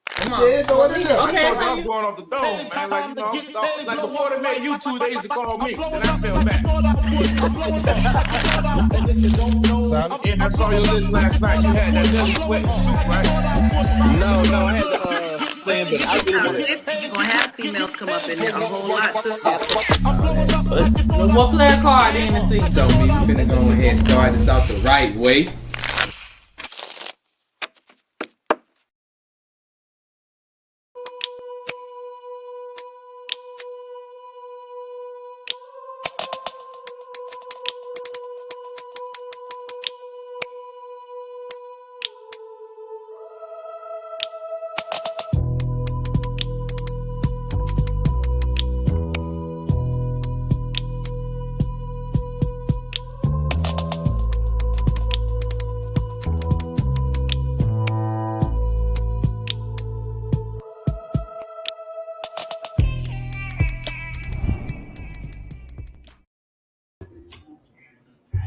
Come on. Yeah, throw it in there. Okay. I thought I was going off the dome, man. Like, you know, like before they made YouTube, they used to call me. Then I fell back. And I saw your list last night. You had that Nelly Sweat suit, right? No, I had the plan, but I really want to. You're gonna have females come up in there a whole lot too. Well, what player card in the season? So we finna go ahead and start this out the right way.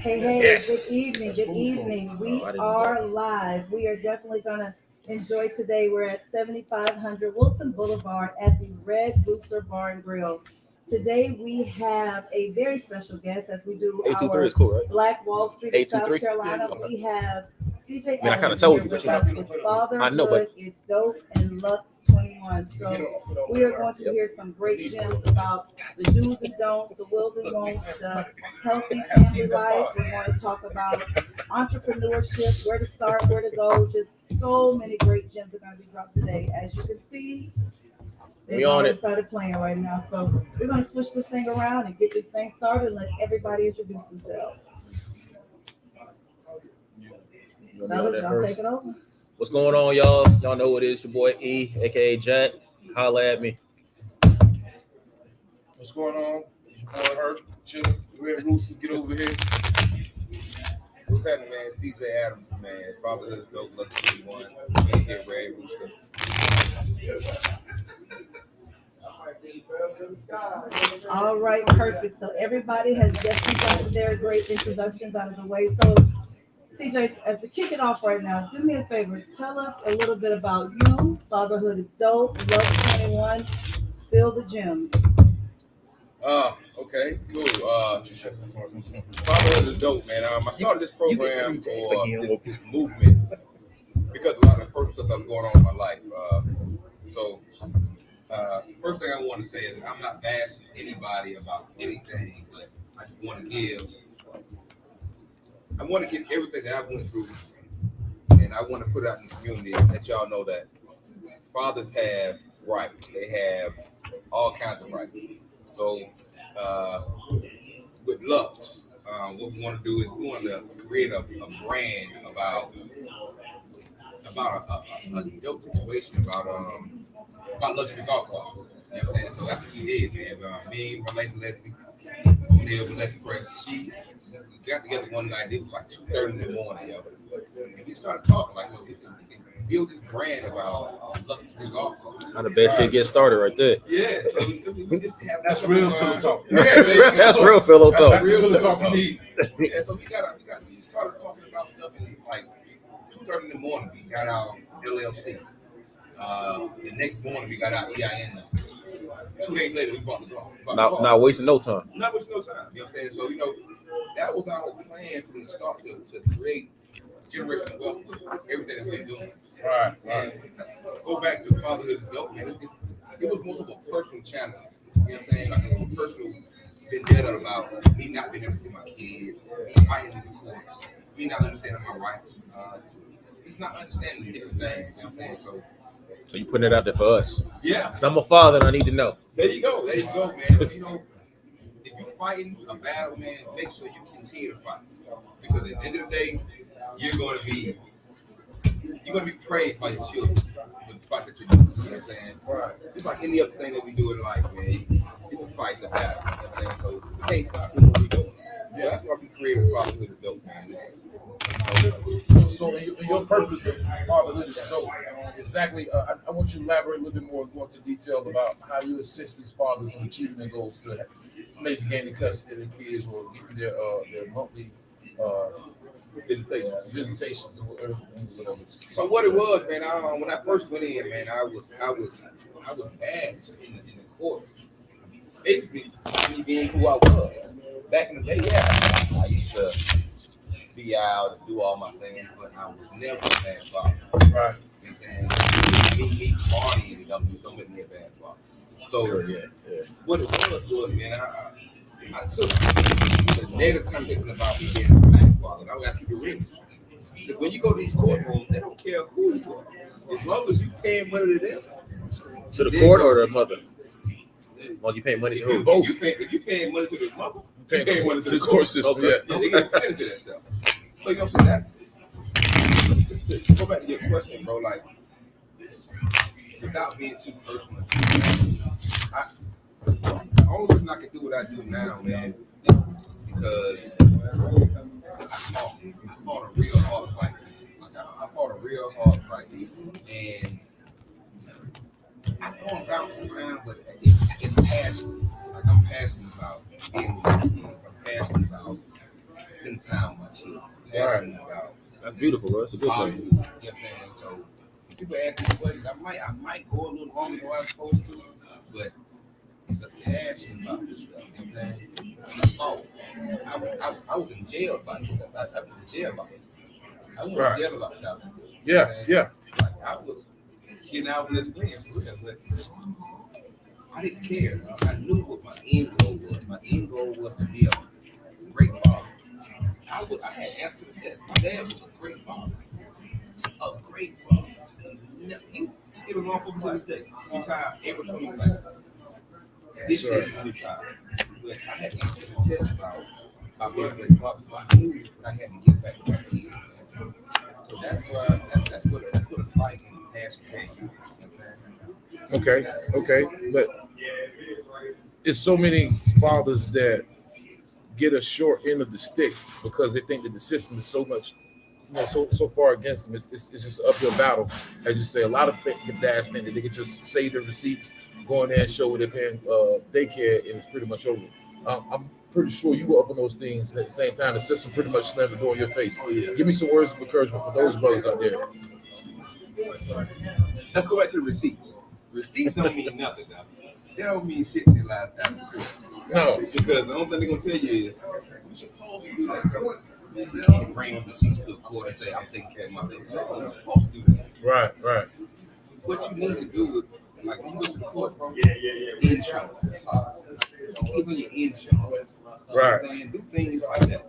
Hey, yes. Good evening. We are live. We are definitely going to enjoy today. We're at 7500 Wilson Blvd at the Rooster Bar Grill. Today we have a very special guest as we do our is cool, right? Black Wallstreet in South Carolina. Yeah. We have CJ I kind of Adamson told here you, with but us with Fatherhood is Dope and Lux 21. So we are going to hear some great gems about the do's and don'ts, the wills and won'ts, the healthy family life. We're going to talk about entrepreneurship, where to start, where to go. Just so many great gems are going to be dropped today. As you can see, they've already started playing right now. So we're going to switch this thing around and get this thing started and let everybody introduce themselves. Fellas, y'all take it over. What's going on, y'all? Y'all know what it is. Your boy E, aka Jack. Holla at me. What's going on? Your boy Hurt, chilling. Red Rooster, get over here. What's happening, man? CJ Adamson, man. Fatherhood is Dope, Lux 21. In here, Red Rooster. All right, perfect. So everybody has definitely gotten their great introductions out of the way. So CJ, as to kick it off right now, do me a favor. Tell us a little bit about you. Fatherhood is Dope, Lux 21. Spill the gems. Okay, cool. Fatherhood is Dope, man. I started this program or this movement because a lot of personal stuff that's going on in my life. First thing I want to say is I'm not bashing anybody about anything, but I just want to give everything that I went through, and I want to put it out in the community and let y'all know that fathers have rights. They have all kinds of rights. So with Lux, what we want to do is we want to create a brand about a dope situation about luxury golf carts. You know what I'm saying? So that's what we did, man. Me, my lady Leslie, we live with Leslie Press. We got together one night. It was like 2:30 in the morning, yo. And we started talking like, we can build this brand about luxury golf carts. How the best shit get started right there. Yeah. So we just have That's real pillow talk. That's real pillow talk. That's real pillow talk indeed. Yeah, so we started talking about stuff in like 2:30 in the morning. We got our LLC. The next morning we got our EIN number. 2 days later we bought the car. Not wasting no time. Not wasting no time. You know what I'm saying? So that was our plan from the start to create generational wealth with everything that we're doing. Right. And go back to Fatherhood is Dope, man. It was most of a personal challenge. You know what I'm saying? Like a personal vendetta about me not being able to see my kids, me fighting in the courts, me not understanding my rights. It's not understanding the different things. You know what I'm saying? So you putting it out there for us. Yeah. Because I'm a father and I need to know. There you go, man. So, if you're fighting a battle, man, make sure you continue to fight. Because at the end of the day, you're going to be praised by your children for the fight that you're doing. You know what I'm saying? Right. It's like any other thing that we do in life, man. It's a fight, it's a battle. You know what I'm saying? So we can't stop doing what we're doing. Yeah, that's why we created Fatherhood is Dope, man. So in your purpose of Fatherhood is Dope, exactly, I want you to elaborate a little bit more and go into detail about how you assist these fathers in achieving their goals to maybe gaining custody of their kids or getting their monthly visitations or whatever. So what it was, man, when I first went in, man, I was asked in the courts. Basically, me being who I was. Back in the day, yeah, I used to be out and do all my things, but I was never a bad father. Right. You know what I'm saying? Me partying don't make me a bad father. So what it was, man, I took the negative connotation about me being a bad father. And I got to keep it real. Because when you go to these courtrooms, they don't care who you are. As long as you paying money to them. To the court or the mother? Well, you pay money to who? Both. If you paying money to the mother, you paying money to the court system. Okay. Yeah, they get percentage to that stuff. So you know what I'm saying? To go back to your question, bro, like, without being too personal, the only reason I can do what I do now, man, is because I fought a real hard fight. I fought a real hard fight, and I know I'm bouncing around, but it's passionate. Like, I'm passionate about being with my kids. I'm passionate about spending time with my children. I'm passionate about. That's beautiful, bro. It's a good thing. You know what I'm saying? So if people ask me questions, I might go a little longer than what I'm supposed to, but it's a passion about this stuff. You know what I'm saying? I was in jail about this stuff. I was in jail about this. I was in jail about child abuse. Yeah. Like, I was getting out of this game, but I didn't care. I knew what my end goal was. My end goal was to be a great father. I had answered the test. My dad was a great father. A great father. He still around for me to this day. He retired April 22nd. This year he retired. But I had answered the test about being a great father, so I knew I had to get back to my kids. So that's where the fight and the passion came. Okay. But it's so many fathers that get a short end of the stick because they think that the system is so much, so far against them. It's just an uphill battle. As you say, a lot of dads think that they can just save their receipts, go in there and show what they're paying daycare, and it's pretty much over. I'm pretty sure you were up on those things at the same time. The system pretty much slammed the door in your face. Give me some words of encouragement for those brothers out there. Let's go back to the receipts. Receipts don't mean nothing now. They don't mean shit in their life after. No. Because the only thing they're going to tell you is, you're supposed to do that. You can't bring them receipts to the court and say, I'm taking care of my business. No, you're supposed to do that. Right. What you need to do is, like, when you go to the court, bro, insurance. Kids on your insurance. Right. Saying, do things like that.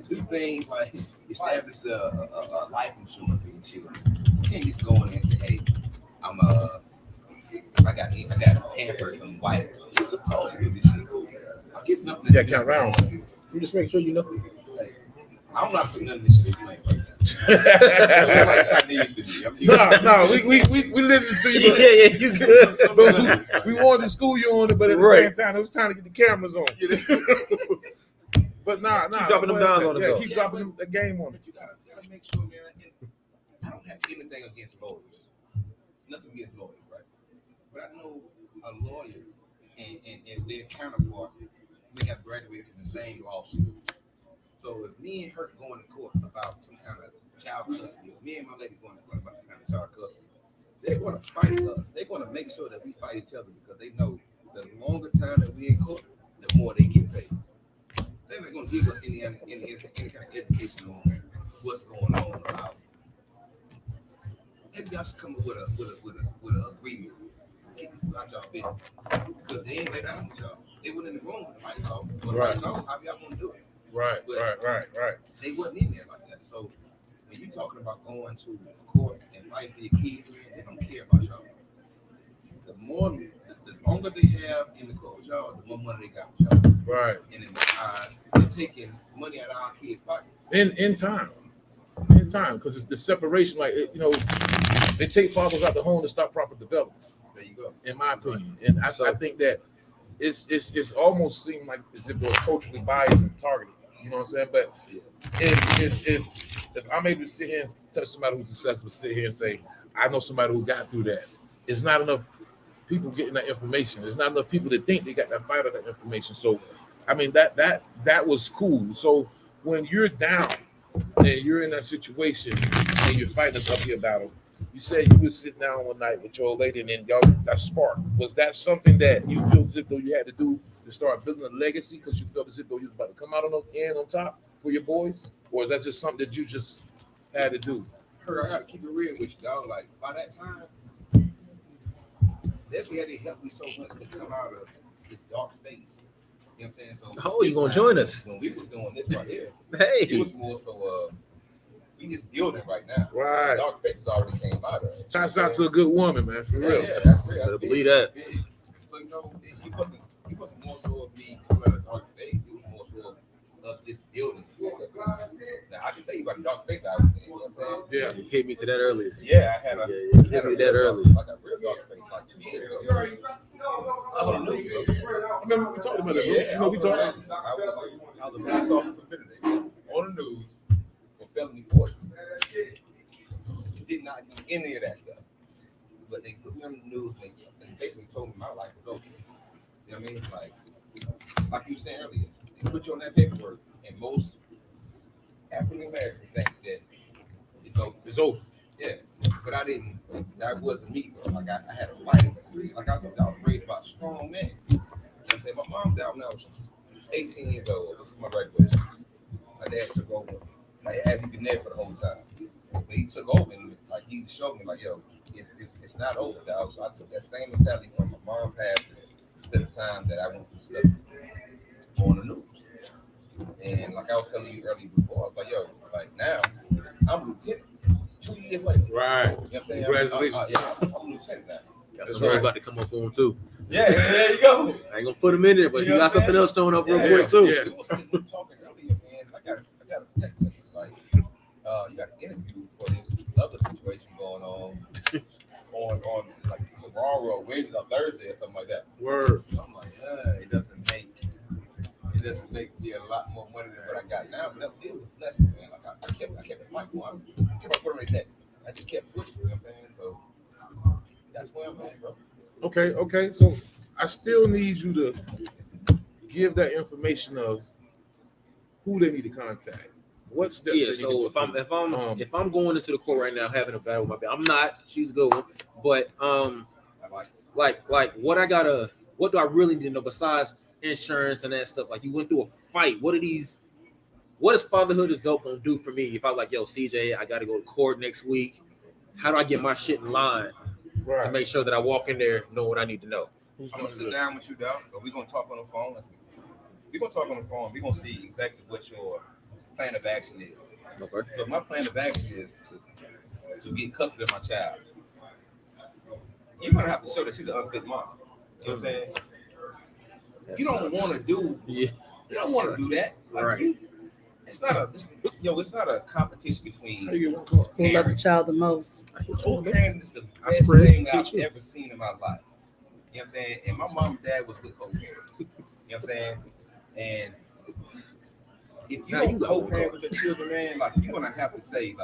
Do things like establish a life insurance for your children. You can't just go in there and say, hey, I got Pampers and wipes. You're supposed to do this shit. It's nothing. Yeah, count round. You just make sure you know. Hey, I'm not putting none of this shit in right now. So like Chinese to me. No, we listen to you. Yeah, you good. But we wanted to school you on it, but at the same time, it was time to get the cameras on. But keep dropping them down on us. Keep dropping the game on it. But you gotta make sure, man. I don't have anything against lawyers. Nothing against lawyers, right? But I know a lawyer and their counterpart may have graduated from the same law school. So if me and her going to court about some kind of child custody, or me and my lady going to court about some kind of child custody, they're going to fight us. They're going to make sure that we fight each other because they know the longer time that we in court, the more they get paid. They're not going to give us any kind of education on what's going on about. Maybe y'all should come up with an agreement. Get this out y'all business. Because they ain't let out with y'all. They went in the room with the lights off. But Right. lights off, how y'all gonna do it? Right. They wasn't in there like that. So when you talking about going to court and fighting for your kids, man, they don't care about y'all. The longer they have in the court with y'all, the more money they got with y'all. Right. And in my eyes, they're taking money out of our kids' pocket. In time, because it's the separation. Like they take fathers out the home to stop proper development. There you go. In my opinion, and I think that it's almost seemed like as if we're culturally biased and targeted. You know what I'm saying? But if I'm able to sit here and touch somebody who's successful, sit here and say, I know somebody who got through that. It's not enough people getting that information. There's not enough people that think they got that fight of that information. So, I mean, that was cool. So when you're down and you're in that situation and you're fighting this uphill battle. You said you was sitting down one night with your old lady and then y'all got sparked. Was that something that you feel as if though you had to do to start building a legacy because you felt as if though you was about to come out on the end on top for your boys? Or is that just something that you just had to do? Kurt, I gotta keep it real with you, dog. Like by that time, definitely had to help me so much to come out of this dark space. You know what I'm saying? So Oh, you gonna join us? When we was doing this right here, Hey, it was more so we just building right now. Right. The dark space already came out of it. Shouts out to a good woman, man, for real. Yeah, that's real. I believe that. So you know, he wasn't more so of me coming out of the dark space. It was more so of us just building. Now I can tell you about the dark space I was in. You know what I'm saying? Yeah. you hit me to that earlier. Yeah, I had a You hit me that earlier. like a real dark space like 2 years ago. I don't know. Remember we talked about that, bro? Yeah, You know, we talked. I was a police officer for Benedict on the news for felony forgery. Did not do any of that stuff, but they put me on the news and they basically told me my life was over. You know what I mean? Like you said earlier, they put you on that paperwork, and most African Americans think that it's over. It's over. Yeah, but I didn't. That wasn't me, bro. Like I had a fight. Like I said, I was raised by a strong man. You know what I'm saying? My mom died when I was 18 years old. This is my graduation. My dad took over. Like had he been there for the whole time, but he took over and like he showed me like, yo, it's not over, dog. So I took that same mentality from my mom passing to the time that I went through stuff on the news. And like I was telling you earlier before, I was like, yo, like now I'm lieutenant. 2 years later. Right. You know what I'm saying? Congratulations. I'm lieutenant now. Got some right. About to come up for him too. Yeah, there you go. I ain't gonna put him in there, but You you know got what I'm something saying? else showing up real Yeah, quick too. yeah. We were sitting there talking earlier, man. I got a text message like, you got an interview for this other situation going on like tomorrow or Wednesday or Thursday or something like that. Word. So I'm like, it doesn't make me a lot more money than what I got now, but it was a lesson, man. Like I kept the fight going. I kept my foot on their neck. I just kept pushing. You know what I'm saying? So that's where I'm at, bro. Okay. So I still need you to give that information of who they need to contact. What steps? Yeah, they so need to go through. if I'm going into the court right now having a battle with my baby, I'm not. She's a good one, but I like it. like what do I really need to know besides insurance and that stuff? Like you went through a fight. What is Fatherhood is Dope gonna do for me if I'm like, yo, CJ, I gotta go to court next week? How do I get my shit in line to make sure that I walk in there know what I need to know? I'm gonna sit down with you, dog. But we're gonna talk on the phone. We're gonna talk on the phone. We're gonna see exactly what your plan of action is. Okay. So my plan of action is to get custody of my child. You're gonna have to show that she's an unfit mom. You know what I'm saying? You don't want to do. Yeah. You don't want to do that. Like Right. It's not a competition between Who loves the parents. child the most? Co-parenting is the I best spread thing it. I've ever seen in my life. You know what I'm saying? And my mom and dad was good co-parents. You know what I'm saying? And if you Now you don't got co-parent with your children, man, like you're gonna have to say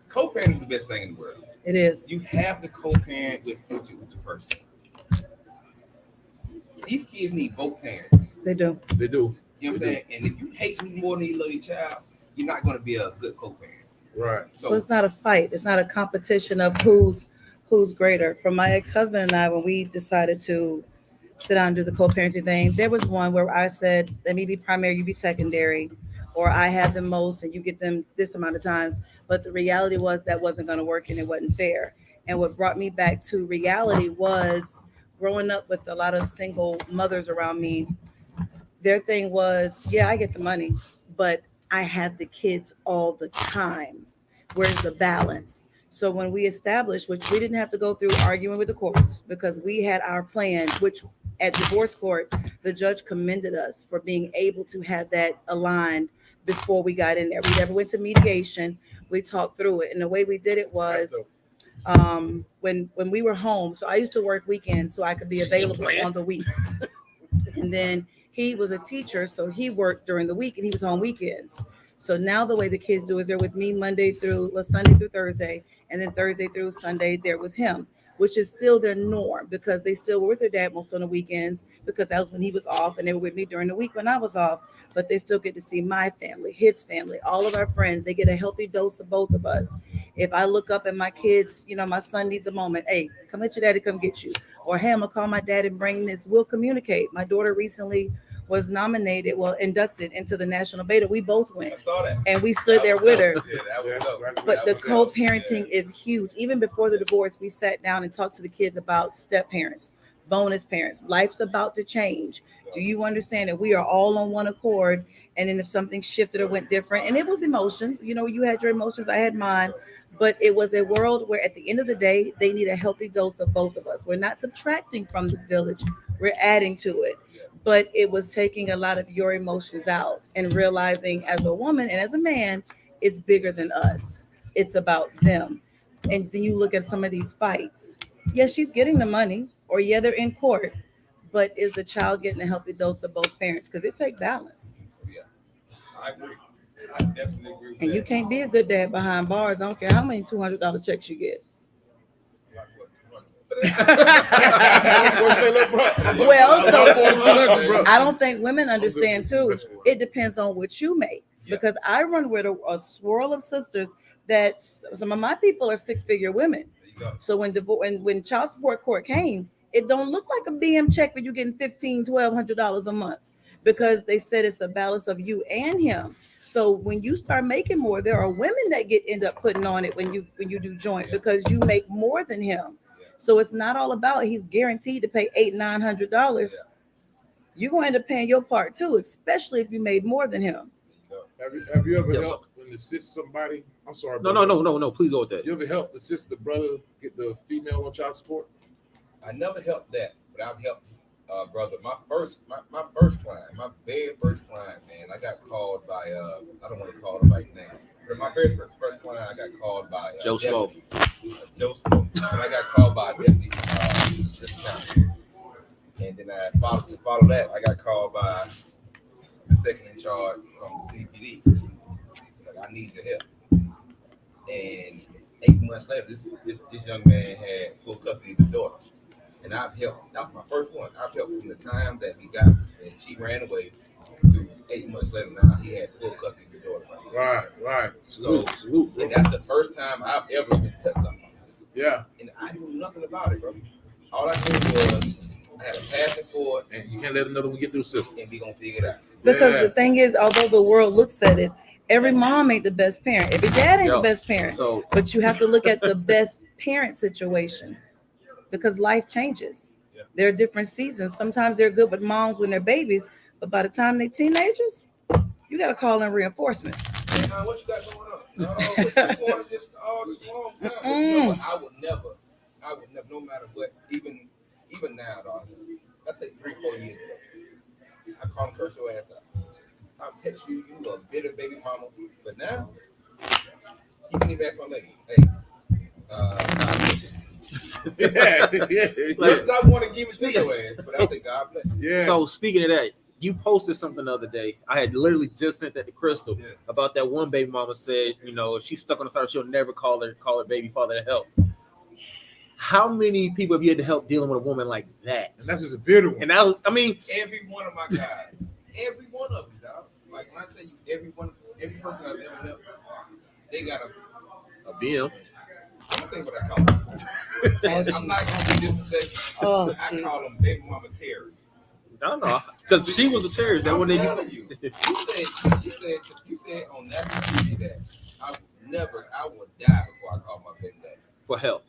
co-parent is the best thing in the world. It is. You have to co-parent with your person. These kids need both parents. They do. They do. You know what I'm saying? And if you hate me more than you love your child, you're not going to be a good co-parent. Right. So Well, it's not a fight. It's not a competition of who's greater. For my ex-husband and I, when we decided to sit down and do the co-parenting thing, there was one where I said, let me be primary, you be secondary, or I have them most and you get them this amount of times. But the reality was that wasn't going to work and it wasn't fair. And what brought me back to reality was growing up with a lot of single mothers around me. Their thing was, yeah, I get the money, but I have the kids all the time. Where's the balance? So when we established, which we didn't have to go through arguing with the courts because we had our plan, which at divorce court, the judge commended us for being able to have that aligned before we got in there. We never went to mediation. We talked through it. And the way we did it was when we were home. So I used to work weekends so I could be available on the week. And then he was a teacher, so he worked during the week and he was on weekends. So now the way the kids do is they're with me Sunday through Thursday, and then Thursday through Sunday they're with him. which is still their norm because they still were with their dad most on the weekends because that was when he was off and they were with me during the week when I was off. But they still get to see my family, his family, all of our friends. They get a healthy dose of both of us. If I look up at my kids, my son needs a moment. Hey, come let your daddy come get you. Or hey, I'm gonna call my dad and bring this. We'll communicate. My daughter recently was inducted into the national beta. We both went. I saw that. And we stood there with her. Yeah, that was so. But the co-parenting is huge. Even before the divorce, we sat down and talked to the kids about step parents, bonus parents. Life's about to change. Do you understand that we are all on one accord? And then if something shifted or went different, and it was emotions, you had your emotions, I had mine, but it was a world where at the end of the day, they need a healthy dose of both of us. We're not subtracting from this village, we're adding to it. But it was taking a lot of your emotions out and realizing as a woman and as a man, it's bigger than us. It's about them. And then you look at some of these fights. Yeah, she's getting the money, or yeah, they're in court. But is the child getting a healthy dose of both parents? Because it takes balance. Yeah, I agree. I definitely agree with and that. you can't be a good dad behind bars. I don't care how many $200 checks you get. Well, so I don't think women understand too. It depends on what you make, because I run with a swirl of sisters that some of my people are six-figure women. So when child support court came, it don't look like a BM check where you're getting $1,200 a month, because they said it's a balance of you and him. So when you start making more, there are women that end up putting on it when you do joint, because you make more than him. So it's not all about he's guaranteed to pay $800-900. You're going to end up paying your part too, especially if you made more than him. Have you ever helped and assist somebody? I'm sorry. No. Please go with that. You ever helped assist the brother get the female on child support? I never helped that, but I've helped brother. My first client, my very first client, man. I got called by I don't want to call the right name. But my very first client, I got called by Joe Smoke. Joe Smoke. And I got called by a deputy this time. And then I follow that, I got called by the second in charge from the CPD. Like, I need your help. And 8 months later, this young man had full custody of his daughter. And I've helped. That was my first one. I've helped from the time that he got and she ran away to 8 months later. Now he had full custody of his daughter. Right. Salute, and that's the first time I've ever been touched something like this. Yeah. And I knew nothing about it, bro. All I knew was I had a passion for it, and you can't let another one get through the system. And we gonna figure it out. Because the thing is, although the world looks at it, every mom ain't the best parent. Every dad ain't the best parent. But you have to look at the best parent situation, because life changes. Yeah. There are different seasons. Sometimes they're good with moms when they're babies, but by the time they're teenagers, you got to call in reinforcements. What you got going on? No, you want this all this long time. No, I would never, no matter what, even now, dog. Let's say 3-4 years ago, I call and curse your ass out. I'll text you, you a bitter baby mama. But now, you can even ask my lady, hey, I want to give it to your ass, but I say God bless you. Yeah. So speaking of that, you posted something the other day. I had literally just sent that to Crystal about that one baby mama said, if she's stuck on the side, she'll never call her baby father to help. How many people have you had to help dealing with a woman like that? And that's just a bitter one. And every one of my guys, every one of them, dog. Like when I tell you, every person I've ever helped, they got a BM. I'm gonna tell you what I call them. I'm not gonna be disrespectful. I call them baby mama terrorists. No, because she was a terrorist. That one you said on national TV that I would die before I call my baby dad for help.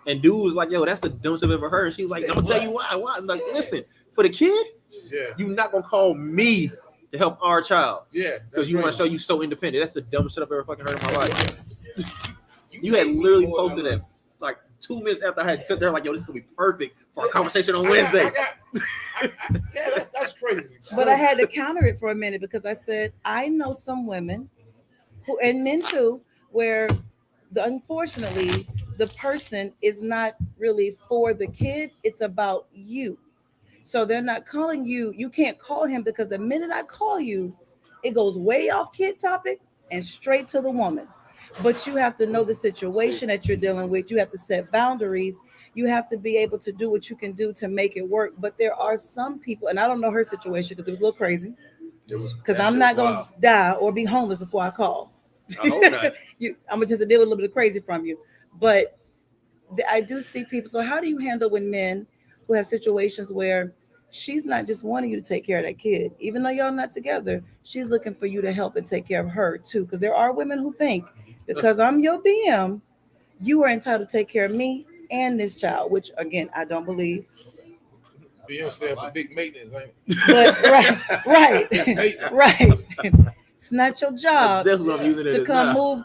And dude was like, "Yo, that's the dumbest I've ever heard." And she was like, "I'm gonna tell you why. Why?" I'm like, listen, for the kid, you're not gonna call me to help our child. Yeah, because you want to show you so independent. That's the dumbest shit I've ever fucking heard in my life. You had literally posted that like 2 minutes after I had sat there, like, "Yo, this is gonna be perfect for a conversation on Wednesday." That's crazy. But I had to counter it for a minute, because I said I know some women who, and men too, where unfortunately the person is not really for the kid. It's about you. So they're not calling you. You can't call him, because the minute I call you, it goes way off kid topic and straight to the woman. But you have to know the situation that you're dealing with. You have to set boundaries. You have to be able to do what you can do to make it work. But there are some people, and I don't know her situation because it was a little crazy. Because I'm not going to die or be homeless before I call. I hope not. I'm going to just deal with a little bit of crazy from you. But I do see people. So how do you handle when men who have situations where she's not just wanting you to take care of that kid, even though y'all not together, she's looking for you to help and take care of her too. Because there are women who think because I'm your BM, you are entitled to take care of me and this child, which again, I don't believe. BM stand for big maintenance, ain't it? But right. It's not your job to come move,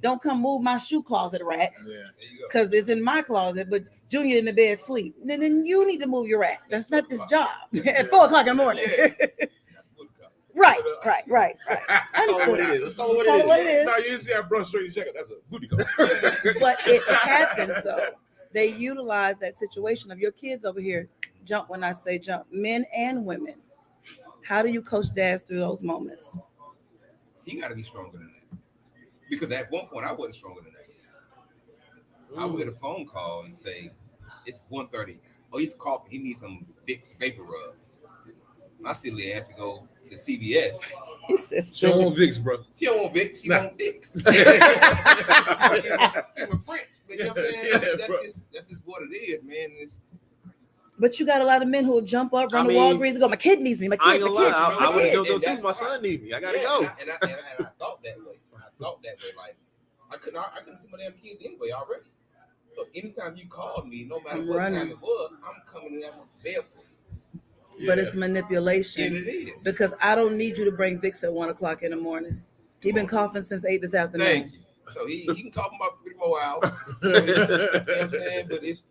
don't come move my shoe closet rack. Yeah. Because it's in my closet, but Junior in the bed sleep. Then you need to move your rack. That's not this job at 4 o'clock in the morning. Right. I understand. Let's call it what it is. No, you didn't see I brushed straight to check it. That's a booty call. But it happens though. They utilize that situation of your kids over here. Jump when I say jump, men and women. How do you coach dads through those moments? He got to be stronger than that. Because at one point, I wasn't stronger than that. I would get a phone call and say, it's 1:30. Oh, he's coughing. He needs some Vicks vapor rub. My silly ass to go to CVS. He says, She don't want Vicks, bro. She don't want Vicks. She want Vicks. I'm French. But you know what I'm saying? That's just what it is, man. But you got a lot of men who will jump up, run to Walgreens and go, my kid needs me. My kid, I ain't gonna lie. I would have kid. jumped up too. My son needs me. I gotta go. And I thought that way. Like I couldn't see my damn kids anyway already. So anytime you called me, no matter what time it was, I'm coming in there barefoot. Yeah. But it's manipulation. And it is. Because I don't need you to bring Vicks at 1 o'clock in the morning. He's been coughing since 8 this afternoon. Thank you. So he can cough about 3 more hours. You know what I'm saying? But it's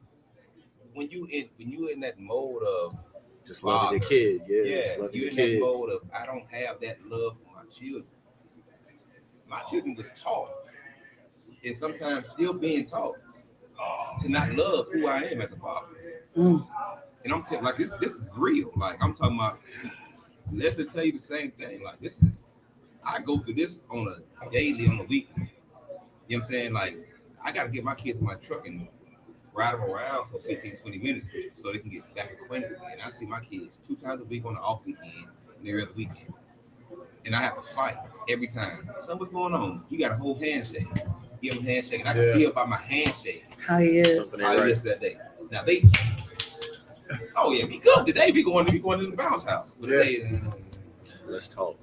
when you in that mode of just loving your kid. Yeah, you in that mode of I don't have that love for my children. My children was taught, and sometimes still being taught, to not love who I am as a father. And I'm telling like this is real. Like I'm talking about. Let's just tell you the same thing. Like I go through this on a daily, on a weekly. You know what I'm saying? Like I got to get my kids in my truck and ride them around for 15, 20 minutes so they can get back acquainted with me. And I see my kids 2 times a week on the off weekend and every other weekend. And I have to fight every time. So what's going on? You got a whole handshake. Give them a handshake. And I can feel by my handshake how he is. How he is that day. Now be good today. Be going to the bounce house. But today, let's talk.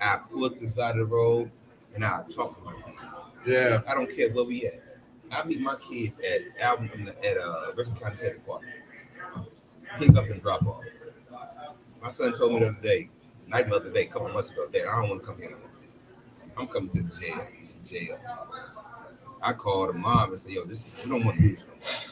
I pull to the side of the road and I talk to my kids. Yeah. I don't care where we at. I meet my kids at Richmond County State Park. Pick up and drop off. My son told me the other day, a couple months ago, Dad, I don't want to come here. I'm coming to the jail. It's the jail. I called the mom and said, yo, we don't want to do this.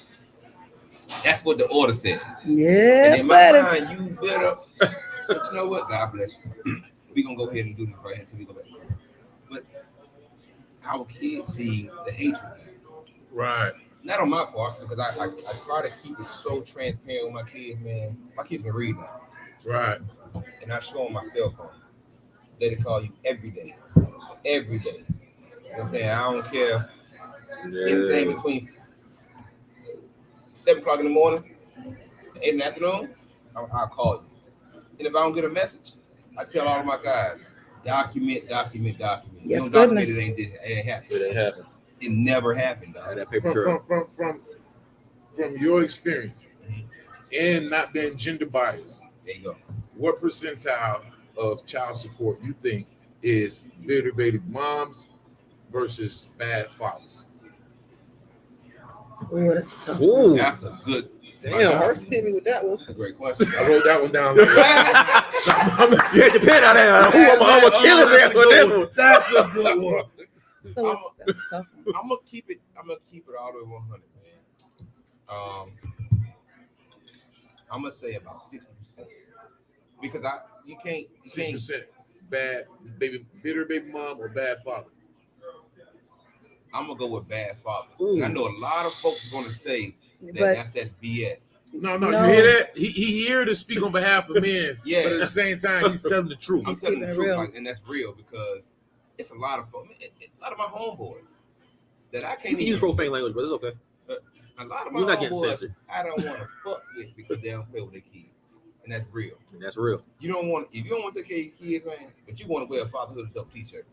That's what the order says. Yeah. And in my mind, you better. But you know what? God bless you. We're going to go ahead and do this right until we go back. But our kids see the hatred. Right. Not on my part, because I try to keep it so transparent with my kids, man. My kids can read now. Right. And I show them my cell phone. They call you every day. Every day. You know what I'm saying? I don't care. Anything between 7 o'clock in the morning, 8 in the afternoon, I'll call you. And if I don't get a message, I tell all of my guys, document. Yes, you don't goodness. document it ain't happened. It ain't happened. It never happened, dog. That paper trail. From your experience and not being gender biased, There you go. what percentile of child support you think is bitter baby moms versus bad fathers? Oh, that's a tough one. Ooh, That's a good. damn, Mark, you hit me with that one. That's a great question. I wrote that one down. You had to pin out there. I'm gonna kill his ass with this one. That's a good one. So that's a tough one. I'm gonna keep it all the way 100, man. I'm gonna say about 60%, because you can't 6% bad bitter baby mom or bad father. I'm gonna go with bad father. Ooh. And I know a lot of folks are gonna say But that's BS. No, you hear that? He here to speak on behalf of men. Yeah. But at the same time, he's telling the truth. I'm telling keeping the it truth, real. and that's real, because it's a lot of folks, a lot of my homeboys that I You can't can use profane language, but it's okay. A lot of my You're not getting homeboys censored. I don't want to fuck with because they don't play with their kids, and that's real. And that's real. You don't want if you don't want to take care of your kids, man, but you want to wear a fatherhood adult t-shirt.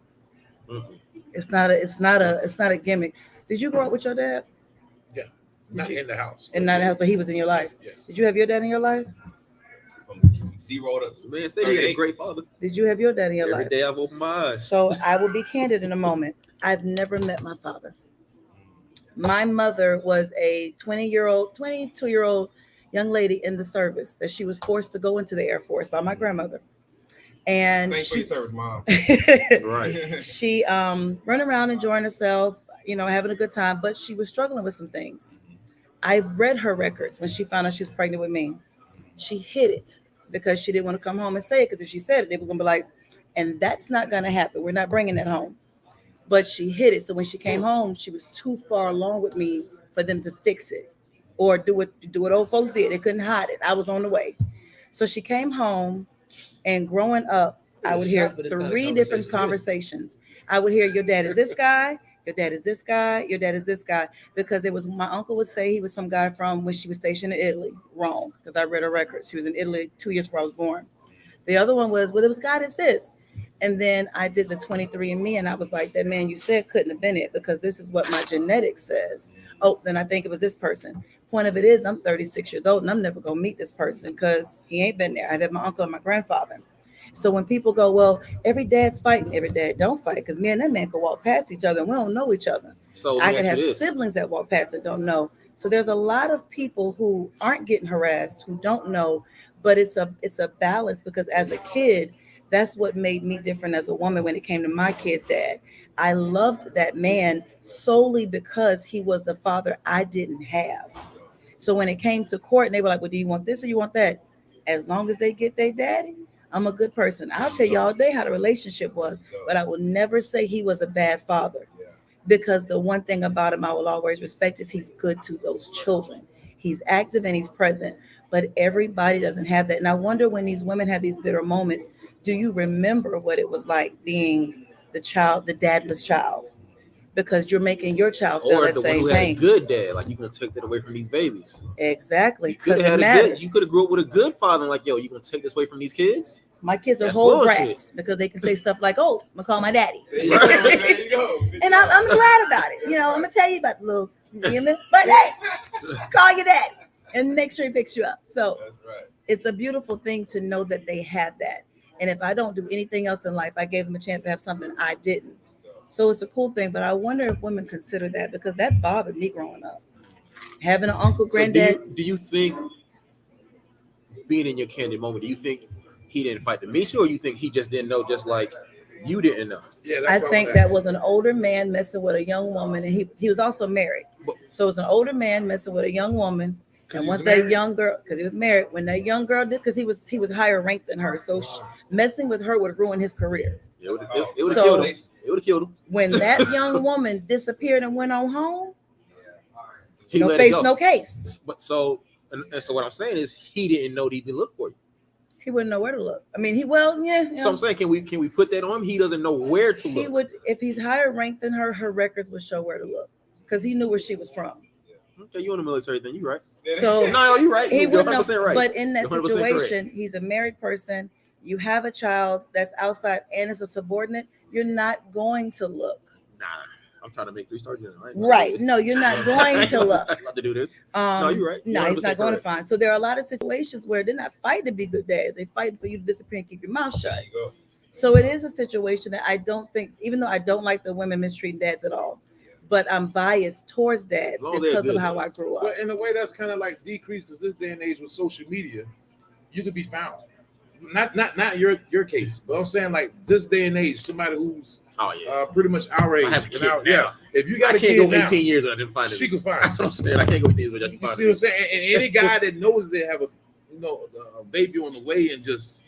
Mm-hmm. It's not a gimmick. Did you grow up with your dad? Yeah, not in the house. And not but he was in your life. Yes. Did you have your dad in your life? From 0 to Man, say he had a great father. Did you have your dad in your Every life? day I've opened my eyes. So I will be candid in a moment. I've never met my father. My mother was a 22-year-old young lady in the service that she was forced to go into the Air Force by my grandmother. And Thanks for your service, Mom. Right. she run around enjoying herself, having a good time, but she was struggling with some things. I've read her records when she found out she was pregnant with me. She hid it because she didn't want to come home and say it, because if she said it, they were going to be like, and that's not going to happen. We're not bringing it home. But she hid it. So when she came home, she was too far along with me for them to fix it or do what old folks did. They couldn't hide it. I was on the way. So she came home, and growing up, I would hear 3 different conversations. I would hear, your dad is this guy, your dad is this guy, your dad is this guy, because it was, my uncle would say he was some guy from when she was stationed in Italy. Wrong, because I read her records. She was in Italy 2 years before I was born. The other one was, well, it was God is this. And then I did the 23andMe, and I was like, that man you said couldn't have been it, because this is what my genetics says. Oh, then I think it was this person. Point of it is, I'm 36 years old, and I'm never going to meet this person because he ain't been there. I've had my uncle and my grandfather. So when people go, well, every dad's fighting, every dad don't fight, because me and that man could walk past each other and we don't know each other. So I could have siblings that walk past and don't know. So there's a lot of people who aren't getting harassed, who don't know, but it's a balance, because as a kid, that's what made me different as a woman when it came to my kid's dad. I loved that man solely because he was the father I didn't have. So when it came to court and they were like, well, do you want this or you want that? As long as they get their daddy, I'm a good person. I'll tell you all day how the relationship was, but I will never say he was a bad father, because the one thing about him I will always respect is he's good to those children. He's active and he's present, but everybody doesn't have that. And I wonder, when these women have these bitter moments, do you remember what it was like being the dadless child? Because you're making your child feel that same Or the one who pain. had a good dad, like, you're gonna take that away from these babies. Exactly, You could because have it had a good. matters. You could have grew up with a good father, and like, yo, you gonna take this away from these kids? My kids are That's whole bullshit. brats because they can say stuff like, "Oh, I'm gonna call my daddy," There you go. and I'm glad about it. I'm gonna tell you about the little human, but hey, call your daddy and make sure he picks you up. So That's right. it's a beautiful thing to know that they have that. And if I don't do anything else in life, I gave them a chance to have something I didn't. So it's a cool thing. But I wonder if women consider that, because that bothered me growing up. Having an uncle, granddad. So do you think, being in your candid moment, do you think he didn't fight to meet you, or you think he just didn't know, just like you didn't know? Yeah, I think that was an older man messing with a young woman, and he was also married. So it was an older man messing with a young woman. And once that young girl, because he was married, when that young girl did, because he was higher ranked than her, so messing with her would have ruined his career. It would have killed him. It would have killed him. When that young woman disappeared and went on home, He no let it face, go. no case. But so what I'm saying is, he didn't know to even look for you. He wouldn't know where to look. I mean, So I'm saying, can we put that on him? He doesn't know where to look. He would, if he's higher ranked than her, her records would show where to look, because he knew where she was from. Okay, you in the military, then you right. So no, you're right. He You're would 100% know, right. but in that 100% situation, correct. he's a married person. You have a child that's outside and is a subordinate. You're not going to look. Nah, I'm trying to make 3-star general. Right? No, you're not going to look. I'm about to do this. No, you're right. No, he's not 100% going to correct. find. So there are a lot of situations where they're not fighting to be good dads. They're fighting for you to disappear and keep your mouth shut. There you go. So it is a situation that I don't think, even though I don't like the women mistreating dads at all, but I'm biased towards dads Oh, they're because of good. how I grew up. But in a way, that's kind of like decreased, because this day and age with social media, you could be found. Not your case, but I'm saying, like, this day and age, somebody who's pretty much our age. I have a kid And now. if you got I a can't kid go now, 18 years without find it. she could find. That's what I'm saying. I can't go 18 years without You finding see what I'm saying? And any guy that knows they have a baby on the way and just,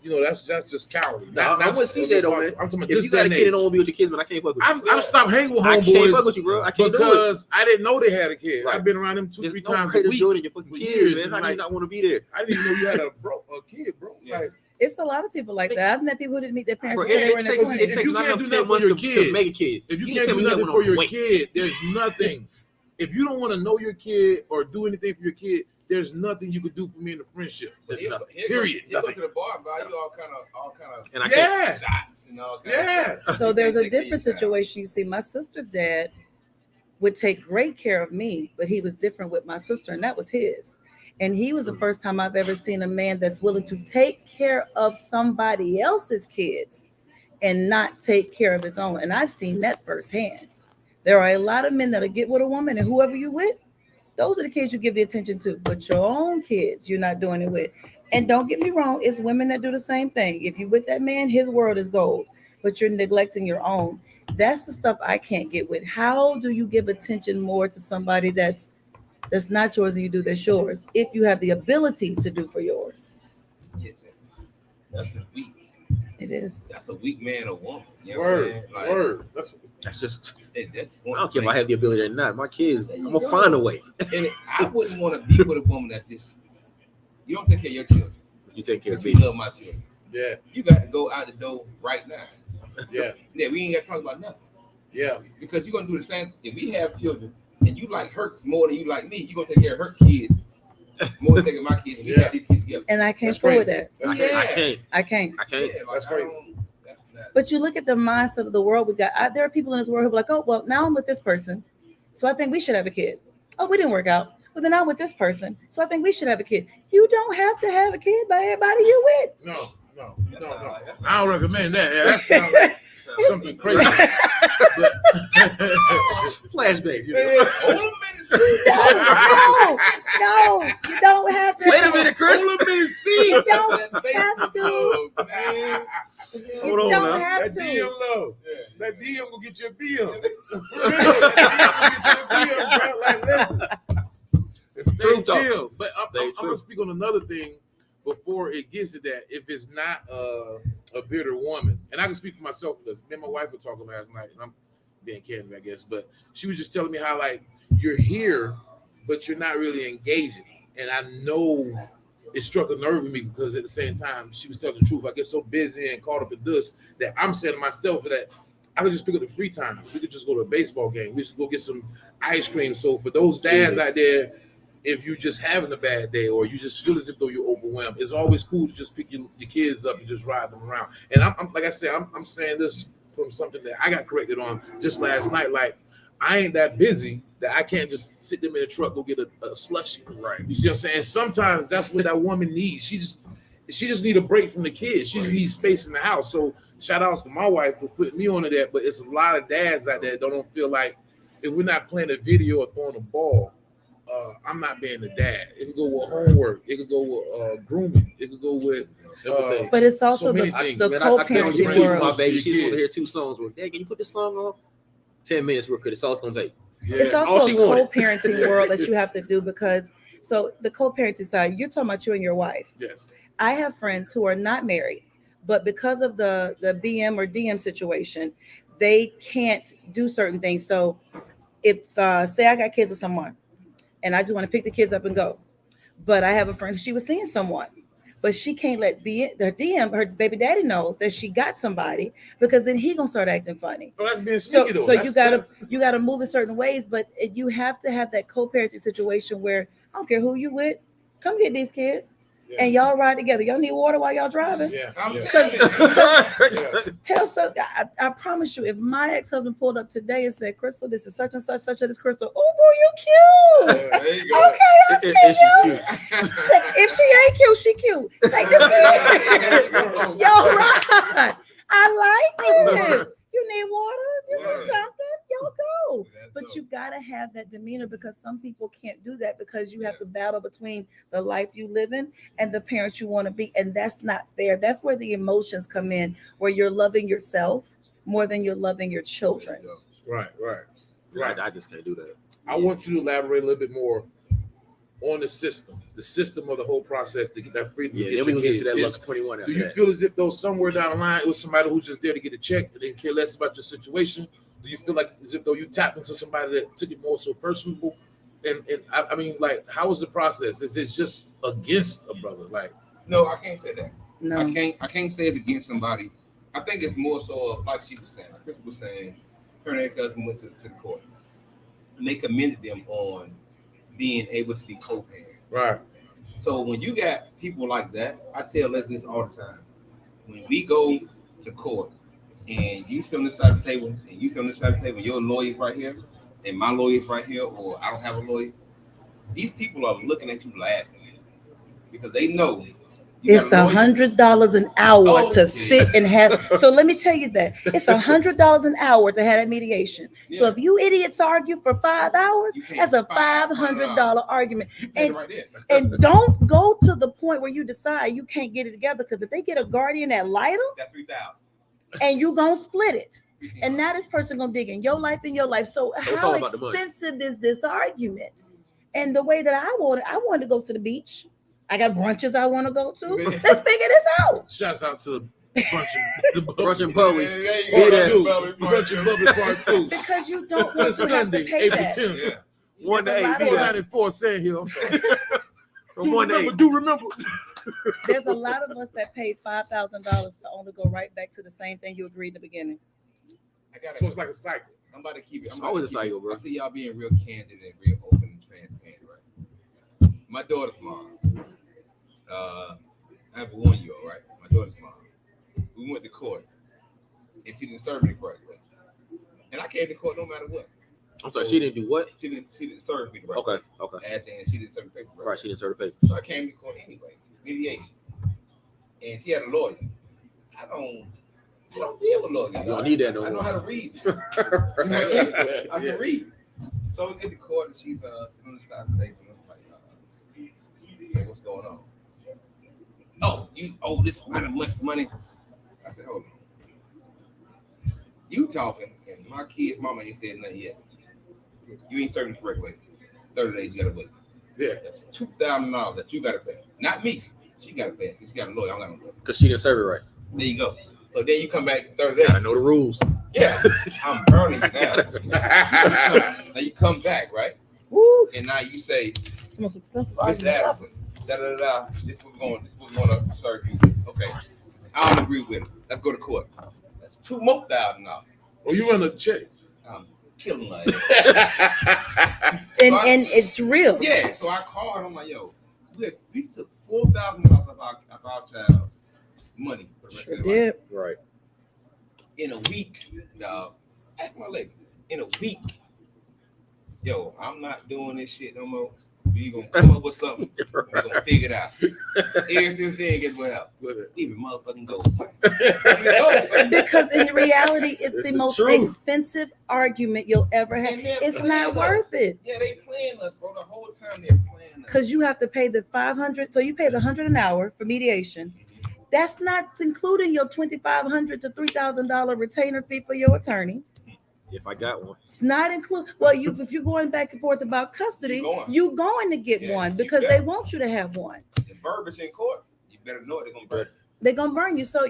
that's just cowardly. Nah, I'm with CJ though, man. I'm talking about If this you got a day kid and and don't age. want to be with your kids, man, I can't fuck with you. I've stopped hanging with I can't fuck homeboys with you, bro. I can't do it. because I didn't know they had a kid. Right. I've been around them There's 2-3 no times way a to week. do it in your fucking for kids, years, man. and How do you like, not want to be there? I didn't even know you had a kid, bro. Yeah. Like, It's a lot of people like that. I've met people who didn't meet their parents Bro, until they were it in their takes 20s. If you not can't enough do 10 nothing months for your to kid, make a kid. if you You can't tell do me that nothing one for on your wait. kid, there's nothing. If you don't want to know your kid or do anything for your kid, there's nothing you could do for me in a friendship. There's He'll nothing. Period. go to the bar and buy you all kind of And I can't. Yeah. shots and all kind Yeah. of stuff. So You there's can't a take care of different your child. situation. You see, my sister's dad would take great care of me, but he was different with my sister, and that was his. And he was the first time I've ever seen a man that's willing to take care of somebody else's kids and not take care of his own. And I've seen that firsthand. There are a lot of men that'll get with a woman, and whoever you with, those are the kids you give the attention to. But your own kids, you're not doing it with. And don't get me wrong, it's women that do the same thing. If you with that man, his world is gold, but you're neglecting your own. That's the stuff I can't get with. How do you give attention more to somebody that's not yours and you do that's yours if you have the ability to do for yours? Yeah, that's just weak. It is. That's a weak man or woman. You know what I'm Word. saying? Like, Word. That's just. that's I don't care if I have the ability or not. My kids, I'm gonna find a way. And I wouldn't want to be with a woman that's this. You don't take care of your children. You take care of But you me. love my children. Yeah. You got to go out the door right now. Yeah. Yeah, we ain't got to talk about nothing. Yeah. Because you're going to do the same. If we have children and you like her more than you like me, you're going to take care of her kids more than taking my kids. And we Yeah. have these kids together. And I can't That's go with crazy. that. That's Yeah. crazy. I can't. I can't. I can't. Yeah, like, That's crazy. That's not. But you look at the mindset of the world we got. There are people in this world who are like, oh, well, now I'm with this person, so I think we should have a kid. Oh, we didn't work out. Well, then I'm with this person, so I think we should have a kid. You don't have to have a kid by everybody you with. No. That's all right. That's I don't recommend that. Yeah, that sounds like something crazy. Flashbacks. You Hey, know? hold a minute. No, you don't have to. Wait a minute, Chris. Hold a minute, see. You don't have to. Man. You Hold on don't now. have That to. DM low. Yeah. That DM will get you a BM. For real. That DM will get you a BM, bro. Like, listen. Stay True talk. chill. But I'm Stay going true. to speak on another thing before it gets to that. If it's not a bitter woman, and I can speak for myself because me and my wife were talking last night, and I'm being candid, I guess, but she was just telling me how, like, you're here, but you're not really engaging. And I know it struck a nerve with me because at the same time, she was telling the truth. I get so busy and caught up in this that I'm saying to myself that I could just pick up the free time. We could just go to a baseball game. We should go get some ice cream. So for those dads out there, if you're just having a bad day or you just feel as if though you're overwhelmed, it's always cool to just pick your kids up and just ride them around. And I'm like I said, I'm saying this from something that I got corrected on just last night. Like, I ain't that busy that I can't just sit them in the truck, go get a slushie. Right. You see what I'm saying? Sometimes that's what that woman needs. She just need a break from the kids. She just needs space in the house. So shout outs to my wife for putting me onto that. But it's a lot of dads out there that don't feel like if we're not playing a video or throwing a ball, I'm not being the dad. It could go with homework. It could go with grooming. It could go with But it's also so many the things. the Man, I can't on co-parenting YouTube. world. My baby, To she's your supposed to hear kids. 2 songs. Well, Dad, can you put this song on? 10 minutes real quick. It's all it's gonna take. Yeah. It's all also she a wanted. co-parenting world that you have to do because so the co-parenting side, you're talking about you and your wife. Yes. I have friends who are not married, but because of the BM or DM situation, they can't do certain things. So if say I got kids with someone and I just want to pick the kids up and go, but I have a friend, she was seeing someone, but she can't let her DM, her baby daddy know that she got somebody because then he gonna start acting funny. Oh, that's being So, sneaky though. so That's- you gotta move in certain ways, but you have to have that co-parenting situation where I don't care who you with, come get these kids, Yeah. and y'all ride together. Y'all need water while y'all driving. Yeah. I'm Yeah. telling you. Yeah. Tell us, I promise you, if my ex-husband pulled up today and said, "Crystal, this is such and such, such as Crystal," oh boy, you cute. There you go. Okay, I see And she's you. cute. If she ain't cute, she cute. Take the kid. Y'all right. I like it. You need water? You need something? Y'all go. But you gotta have that demeanor because some people can't do that because you have to battle between the life you live in and the parent you want to be, and that's not fair. That's where the emotions come in, where you're loving yourself more than you're loving your children. Right. I just can't do that. I want you to elaborate a little bit more on the system of the whole process to get that freedom. Yeah, to then get we your gonna get to kids. that Is- Lux 21 Do after you that. feel as if though somewhere down the line it was somebody who's just there to get a check and didn't care less about your situation? Do you feel like as if though you tapped into somebody that took it more so personal? And I mean, like, how was the process? Is it just against a brother? Like, No, I can't say that. No. I can't say it's against somebody. I think it's more so like she was saying. Like Chris was saying, her and her cousin went to the court, and they commended them on being able to be co-parent. Right. So when you got people like that, I tell Leslie all the time. When we go to court and you sit on this side of the table and you sit on this side of the table, your lawyer's right here and my lawyer's right here, or I don't have a lawyer, these people are looking at you laughing because they know it's $100 an hour to sit and have. So let me tell you that it's $100 an hour to have that mediation. Yeah. So if you idiots argue for 5 hours, that's a $500 argument. And, right and don't go to the point where you decide you can't get it together, because if they get a guardian that light them, that's $3,000, and you gonna split it. And now this person gonna dig in your life and your life. So how expensive is this argument? And the way that I wanted to go to the beach. I got brunches I want to go to. Let's figure this out. Shouts out to the brunch and Bowie. Brunch and Bowie part 2. Because you don't want to have to pay April that. 10th. Yeah. 1 to 8. 494 Sand Hill. Remember. There's a lot of us that paid $5,000 to only go right back to the same thing you agreed in the beginning. So it's like a cycle. I'm about to keep it. It's always a cycle, bro. I see y'all being real candid and real open and transparent, right? My daughter's mom. I have a 1-year-old, right? My daughter's mom. We went to court, and she didn't serve me correctly. And I came to court no matter what. I'm sorry, she didn't do what? She didn't serve me the right. Okay. As in, she didn't serve the paper. Right, she didn't serve the paper. So I came to court anyway, mediation, and she had a lawyer. I don't deal with lawyers. You don't need that no more. I know how to read. I can read. So we get to court, and she's sitting on the side of the table. Hey, what's going on? Oh, you owe this amount of much money. I said, hold on. You talking, and my kid's mama ain't said nothing yet. You ain't serving the correct way. 30 days, you gotta wait. Yeah. That's $2,000 that you gotta pay. Not me. She gotta pay. She got a lawyer. I don't got no lawyer. Because she didn't serve it right. There you go. So then you come back 30 days. I know the rules. Yeah. I'm burning you now. Now you come back, right? Woo. And now you say, it's the most expensive Mr. Adamson. This is what we're going to serve you. Okay. I don't agree with it. Let's go to court. That's $2,000 more. Oh, you run a check. I'm killing my ass. and it's real. Yeah. So I called her. I'm like, yo, we took $4,000 of our child's money for the rest of their life. Right. In a week, dog. Ask my lady. In a week. Yo, I'm not doing this shit no more. We gonna come up with something. We're gonna figure it out. Ever since then, guess what happened? Even motherfucking go. Because in reality, it's the most expensive argument you'll ever have. It's not worth it. Yeah, they playing us, bro. The whole time they're playing us. Because you have to pay the $500. So you pay the $100 an hour for mediation. That's not including your $2,500 to $3,000 retainer fee for your attorney. If I got one, it's not included. Well, if you're going back and forth about custody, you're going to get one because they want you to have one. The verbiage in court, you better know they're gonna burn. They're gonna burn you. So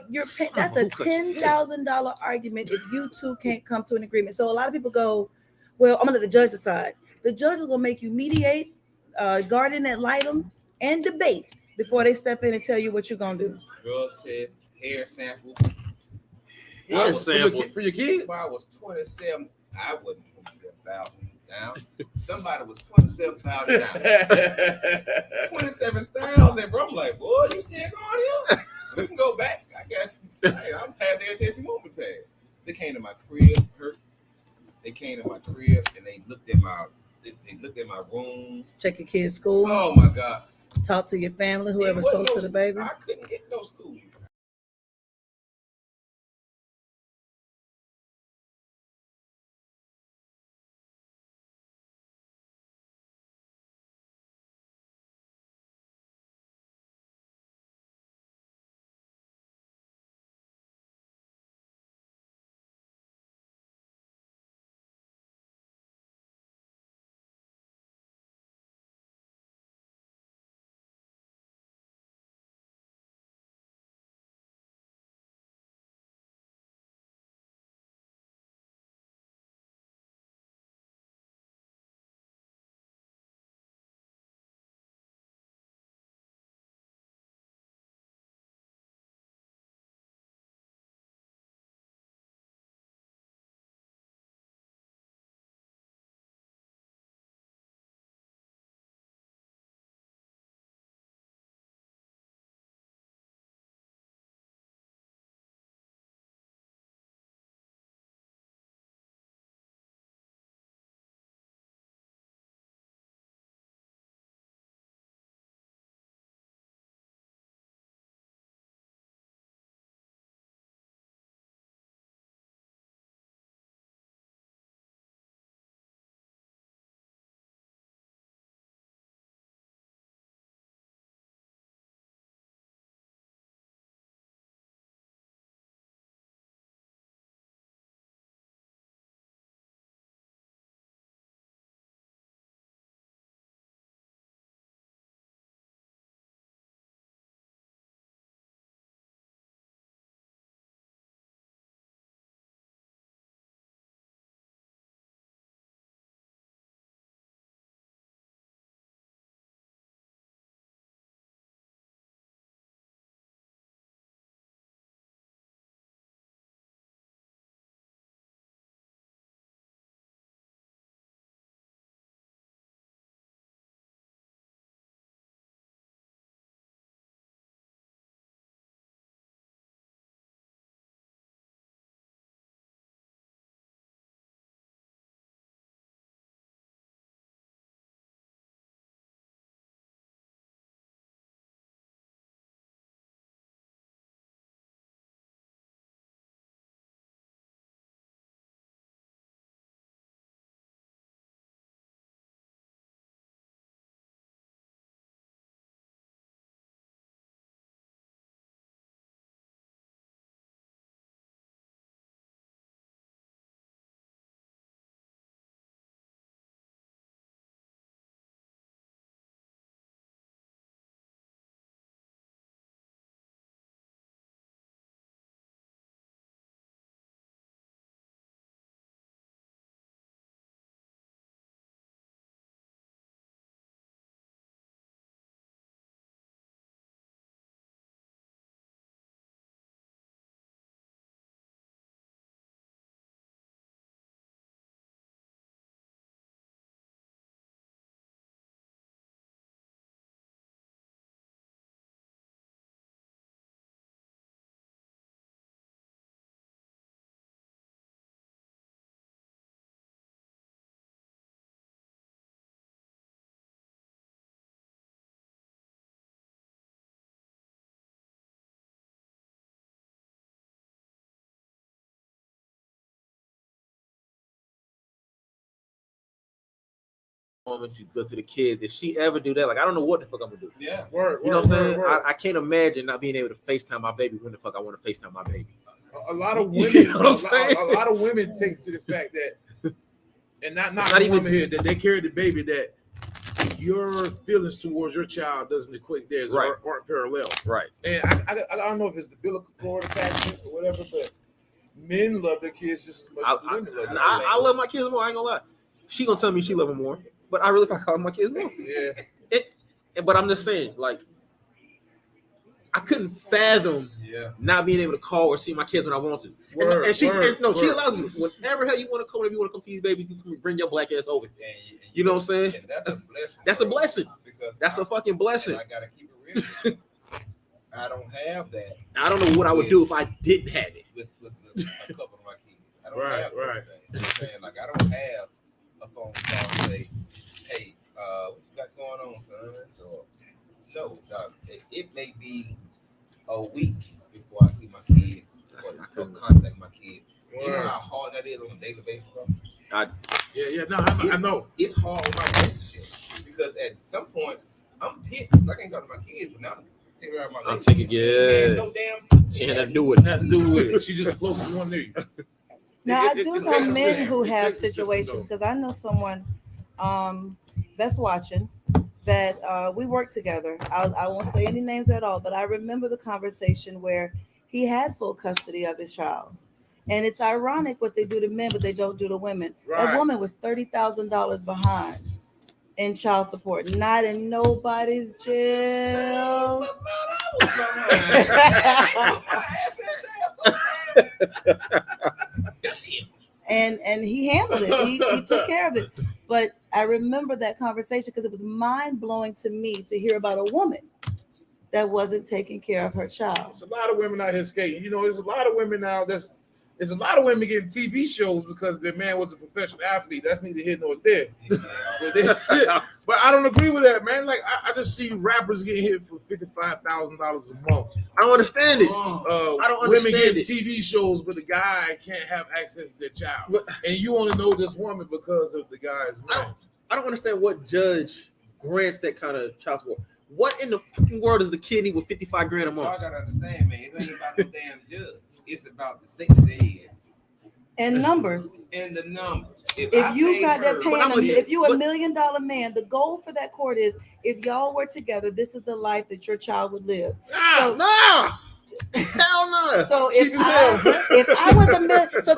that's a $10,000 argument if you two can't come to an agreement. So a lot of people go, well, I'm gonna let the judge decide. The judge is gonna make you mediate, guardian ad litem, and debate before they step in and tell you what you're gonna do. Drug test, hair sample. For your kid? If I was 27, I wasn't 27,000 down. Somebody was 27,000 down. 27,000, bro. I'm like, boy, you still going here? We can go back. I'm past every test you want me past. They came to my crib, They came to my crib and they looked at my room. Check your kid's school. Oh my God. Talk to your family, whoever's close to the baby. I couldn't get no school. woman. She's good to the kids. If she ever do that, like I don't know what the fuck I'm gonna do. Yeah. Word, You know what I'm saying? word. I can't imagine not being able to FaceTime my baby when the fuck I want to FaceTime my baby. A lot of women, You know what I'm saying? a lot of women take to the fact that, and not not even- women here, that they carry the baby, that your feelings towards your child doesn't equate theirs, Right. or aren't parallel. Right. And I don't know if it's the umbilical cord attachment or whatever, but men love their kids just as much as the women love them. I love my kids more. I ain't gonna lie. She gonna tell me she love them more, but I really fuck love my kids more. Yeah. But I'm just saying, like, I couldn't fathom not being able to call or see my kids when I want to. And she allows me. Whenever hell you want to come, if you want to come see these babies, you can bring your black ass over. You know what I'm saying? And that's a blessing. That's a blessing. Because That's a fucking blessing. I gotta keep it real with you. I don't have that I don't know what I would do if I didn't have it. with a couple of my kids. I don't Right, have right. those things. You know what I'm saying? Like, I don't have a phone call and say, hey, what you got going on, son? So, no, dog. It may be a week before I see my kids or contact my kids. You know how hard that is on a daily basis, bro? Yeah, no, I know. It's hard with my relationship because at some point, I'm pissed. Like, I ain't talking to my kids, but now I'm taking care of my I'm lady. taking She ain't no damn. She had nothing to do with it. Nothing to do with it. She's just the closest one near you. Now, I It do takes know a men system. who It have takes a system, situations, though. because I know someone that's watching that we work together. I won't say any names at all, but I remember the conversation where he had full custody of his child. And it's ironic what they do to men, but they don't do to women. Right. That woman was $30,000 behind in child support, not in nobody's jail. And he handled it. He took care of it. But I remember that conversation because it was mind-blowing to me to hear about a woman that wasn't taking care of her child. There's a lot of women out here skating. You know, there's a lot of women now. There's a lot of women getting TV shows because their man was a professional athlete. That's neither here nor there. But I don't agree with that, man. Like I just see rappers getting hit for $55,000 a month. I don't understand it. I don't women understand getting TV shows, but the guy can't have access to their child. And you only know this woman because of the guy's man. I don't understand what judge grants that kind of child support. What in the fucking world is the kid need with 55 grand a So I month? gotta understand, man. It ain't about the damn judge. It's about the state that they in And numbers. and the numbers. If you got that paying, I'm a- if you a but- $1 million man, the goal for that court is if y'all were together, this is the life that your child would live. So, Nah, hell no. so Cheap as hell, man. if I was a million, so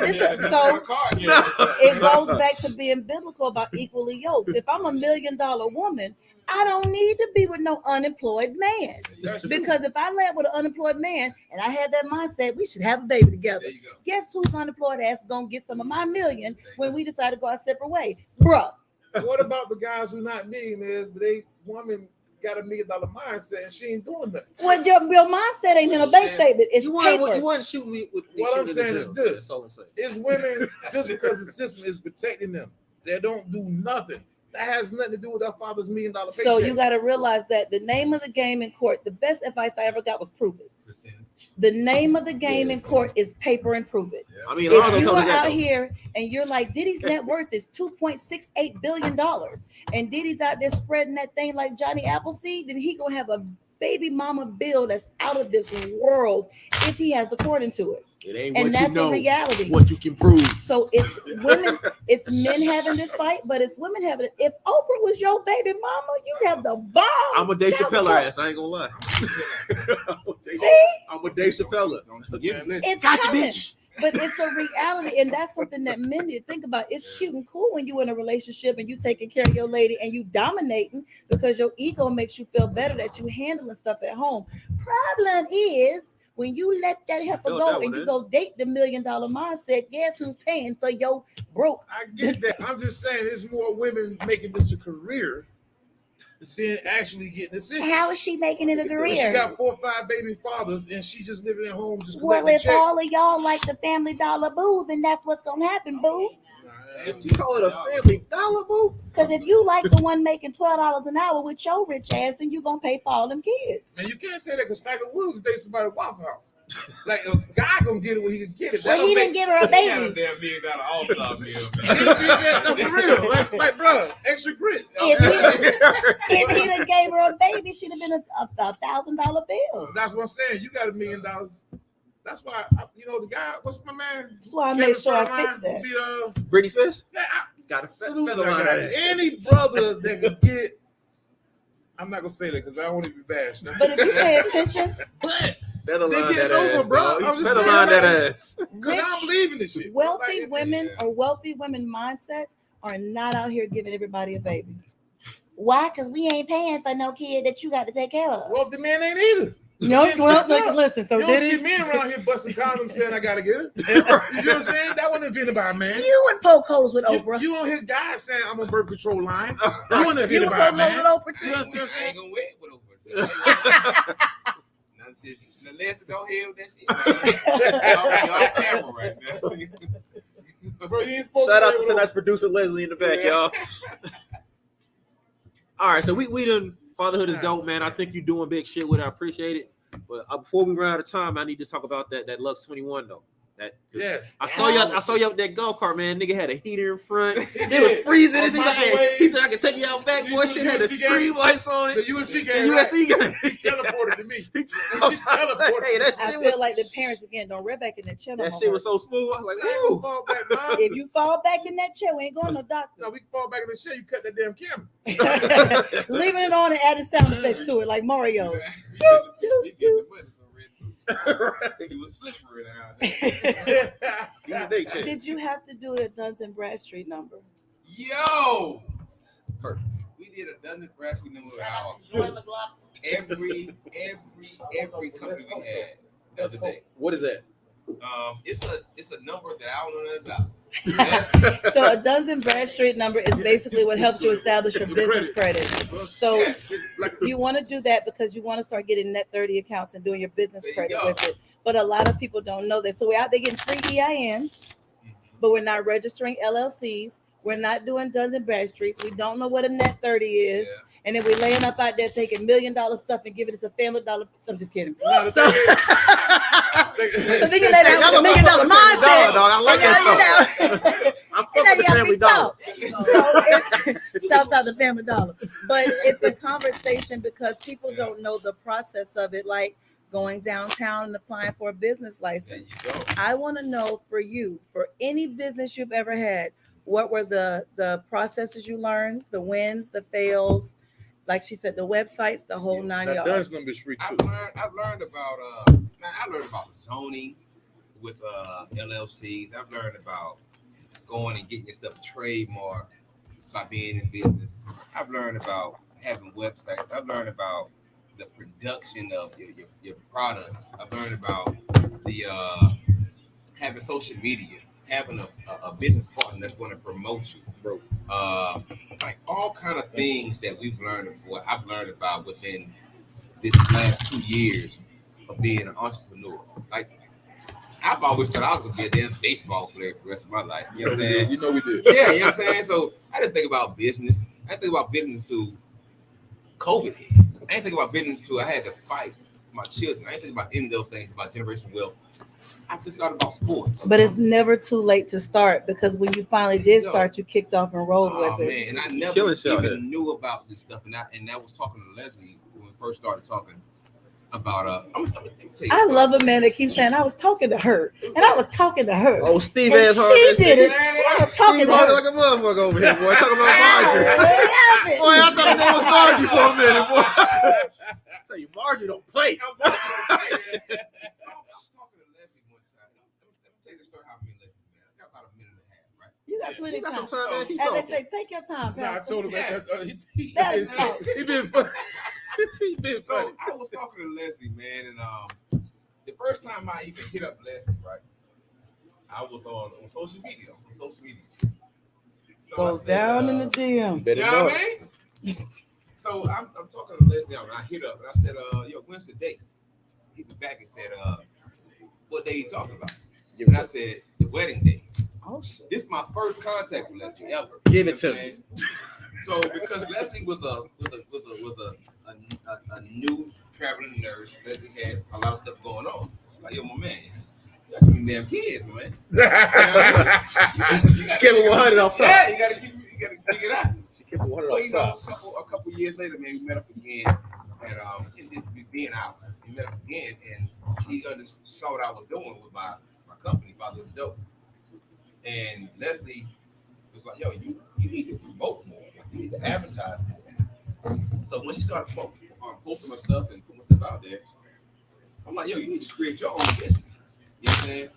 it goes back to being biblical about equally yoked. If I'm $1 million woman, I don't need to be with no unemployed man. That's Because if I land with an unemployed man and I had that mindset, we should have a baby together. There you go. Guess who's unemployed ass is gonna get some of my million when we decide to go our separate way, bruh. What about the guys who not millionaires, but they woman got $1 million mindset and she ain't doing nothing? Well, your mindset ain't in a bank statement. It's You paper. wouldn't shoot me with What I'm saying is this. That's all I'm saying. It's women just because the system is protecting them. They don't do nothing. That has nothing to do with our father's $1 million paycheck. So you got to realize that the name of the game in court, the best advice I ever got was prove it. The name of the game in court is paper and prove it. I mean, If Lonzo you told are me that. out here and you're like, Diddy's net worth is $2.68 billion, and Diddy's out there spreading that thing like Johnny Appleseed, then he gonna have a baby mama bill that's out of this world if he has the court into it. It ain't And what you that's know, a reality. what you can prove. So it's women, it's men having this fight, but it's women having it. If Oprah was your baby mama, you'd have the bomb. I'm a Dave child Chappelle support. ass. I ain't gonna lie. See? I'm a Dave Chappelle. It's Gotcha, coming. bitch. But it's a reality, and that's something that men need to think about. It's cute and cool when you in a relationship and you taking care of your lady and you dominating because your ego makes you feel better that you handling stuff at home. Problem is when you let that heifer know what go that and one you is. go date the $1 million mindset, guess who's paying for your broke? I get that. I'm just saying there's more women making this a career than actually getting assistance. How is she making it a She career? got 4 or 5 baby fathers and she just living at home just Well, collecting if checks. all of y'all like the Family Dollar boo, then that's what's gonna happen, boo. If you call it a family dollar, boo. Because if you like the one making $12 an hour with your rich ass, then you gonna pay for all them kids. And you can't say that because Tiger Woods dates somebody at Waffle House. Like a guy gonna get it when he can get it. Well, he didn't give her a He had a baby. damn $1 million all-star deal, No, man. for real. Like, bro, extra grits. If he done gave her a baby, she'd have been a $1,000 bill. That's what I'm saying. You got $1 million. That's why, the guy. What's my man? That's why I made sure I fixed that. Britney Spears Got a salute feather that line. guy. Any brother that could get. I'm not gonna say that because I don't want to be bashed. But if you pay attention, But Feather they line getting that over, ass, bro. dog. I'm just Feather saying, line that like, ass. because I don't believe in this shit. wealthy Like, women yeah. or wealthy women mindsets are not out here giving everybody a baby. Why? Because we ain't paying for no kid that you got to take care of. Well, the man ain't either. No, Man, well, checked out. listen. So You don't did see it? men around here busting condoms saying I gotta get it. You know what I'm saying? That wasn't invented by a man. You would poke holes with Oprah. You don't hear guys saying I'm on birth control line. You wasn't You invented would by a poke holes man. with Oprah You too. understand what I'm I saying? ain't gonna wear it with Oprah. Let's go ahead with that shit. Y'all camera right now. Bro, you ain't supposed Shout to out wear to it tonight's producer Leslie in the back, y'all. All right, so we done fatherhood is dope, man. I think you're doing big shit with it. I appreciate it. But before we run out of time, I need to talk about that Lux 21 though. Yes. I saw you up that golf cart, man. Nigga had a heater in front. It was freezing. He said, hey, I can take you out back, boy. Shit had the stream lights on The it. USC The game. USC game. He teleported to me. He teleported. Hey, that I shit feel was, like the parents again don't rear back in the chair. that shit was so smooth. I was like, I ain't gonna ooh. fall back, man. If you fall back in that chair, we ain't going to no doctor. No, we can fall back in the shit. You cut that damn camera. Leaving it on and adding sound effects to it, like Mario. He was slippery now. Did you have to do the Duns and Bradstreet number? Yo! We did a Duns and Bradstreet number every company we had the other day. What is that? It's a number that I don't know nothing about. So a Duns and Bradstreet number is basically what helps you establish your business credit. So you want to do that because you want to start getting net 30 accounts and doing your business credit with it. But a lot of people don't know that. So we're out there getting free EINs, but we're not registering LLCs. We're not doing Duns and Bradstreets. We don't know what a net 30 is. Yeah. And then we're laying up out there taking $1 million stuff and giving it to Family Dollar. I'm just kidding. No, So we can lay down with $1 million mindset. Dog, I like that stuff. I'm fucking the Family Dollar. So shouts out to Family Dollar. But it's a conversation because people don't know the process of it, like going downtown and applying for a business license. I want to know for you, for any business you've ever had, what were the processes you learned, the wins, the fails, like she said, the websites, the whole 9 That yards. Duns number is free too. I've learned about zoning with LLCs. I've learned about going and getting your stuff trademarked by being in business. I've learned about having websites. I've learned about the production of your products. I've learned about the having social media, having a business partner that's going to promote you, bro. Like all kind of things that I've learned about within this last 2 years of being an entrepreneur. Like I've always thought I was going to be a damn baseball player for the rest of my life. You know what I'm saying? You know we did. Yeah, you know what I'm saying? So I didn't think about business. I didn't think about business till COVID hit. I didn't think about business till I had to fight for my children. I didn't think about any of those things, about generational wealth. I just thought about sports. But it's never too late to start because when you finally did start, you kicked off and rolled with it. Man, and I never even knew about this stuff. And I was talking to Leslie when we first started talking about I love a man that keeps saying I was talking to her and I was talking to her. Oh, Steve and ass she did it. I was talking Steve to her. like a motherfucker over here, boy. Talking about Marjorie. Boy, I thought that was Marjorie for a minute, boy. I tell you, Marjorie don't play. I'm talking to Leslie one time. Let me tell you the story how I met Leslie, man. I got about a minute and a half, right? You got plenty of time. Some time, man. Keep As they talking. say, take your time, Nah, I Pastor. told him he been funny. He been So funny. I was talking to Leslie, man, and the first time I even hit up Leslie, right? I was on social media. So Goes I said, down in the gym. You know what I mean? So I'm talking to Leslie, and I hit up, and I said, yo, when's the date? He was back and said, what day you talking about? And I said, the wedding day. Oh shit. This is my first contact with Leslie ever. Give it to me. So because Leslie was a new traveling nurse, Leslie had a lot of stuff going on. Like, yo, my man, that's some damn kids, man. She kept it 100 off top. Yeah, you gotta figure it out. She kept it 100 So, off top. a couple years later, man, we met up again, and it's just being out. We met up again, and she saw what I was doing with my company, Fatherhood Dope. And Leslie was like, yo, you need to promote more. Like, you need to advertise more. So when she started posting my stuff and putting my stuff out there, I'm like, yo, you need to create your own business. You know what I'm saying?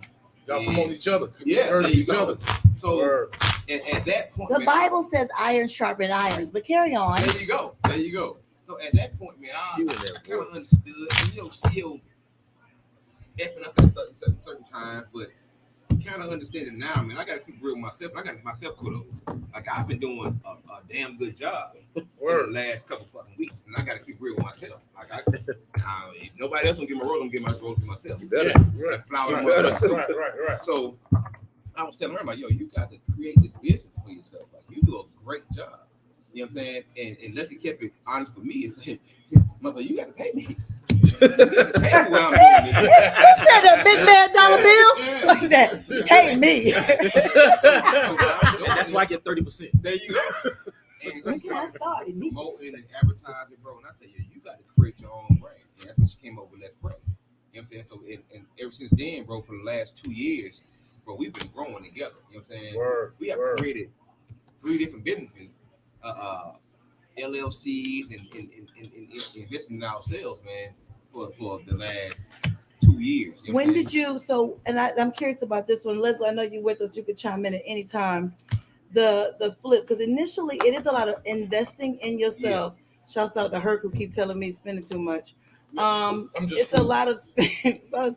Y'all promote each other. Yeah, Learn there you each go. other. So at that point, The man, Bible says iron sharpen irons, but carry on. There you go. So at that point, man, I kind of understood, and, still effing up at certain times, but kind of understanding now, man. I got to keep real with myself. I got myself kudos. Like, I've been doing a damn good job in the last couple fucking weeks, and I got to keep real with myself. Like, if nobody else don't get my role, I'm getting my role to myself. Right. So I was telling her, like, yo, you got to create this business for yourself. Like, you do a great job. You know what I'm saying? And Leslie kept it honest for me and said, mother, you got to pay me. You said a big bad dollar bill like that. Pay me. That's why I get 30%. There you go. And she started promoting and advertising, bro. And I said, you got to create your own brand. And that's when she came up with Let's Press. You know what I'm saying? So, and ever since then, bro, for the last 2 years, bro, we've been growing together. You know what I'm saying? We have created 3 different businesses, LLCs, and investing in ourselves, man, for the last 2 years. You know when did you? So, and I'm curious about this one, Leslie. I know you're with us. You could chime in at any time. The flip, because initially it is a lot of investing in yourself. Yeah. Shouts out to Herc who keep telling me spending too much. It's a lot of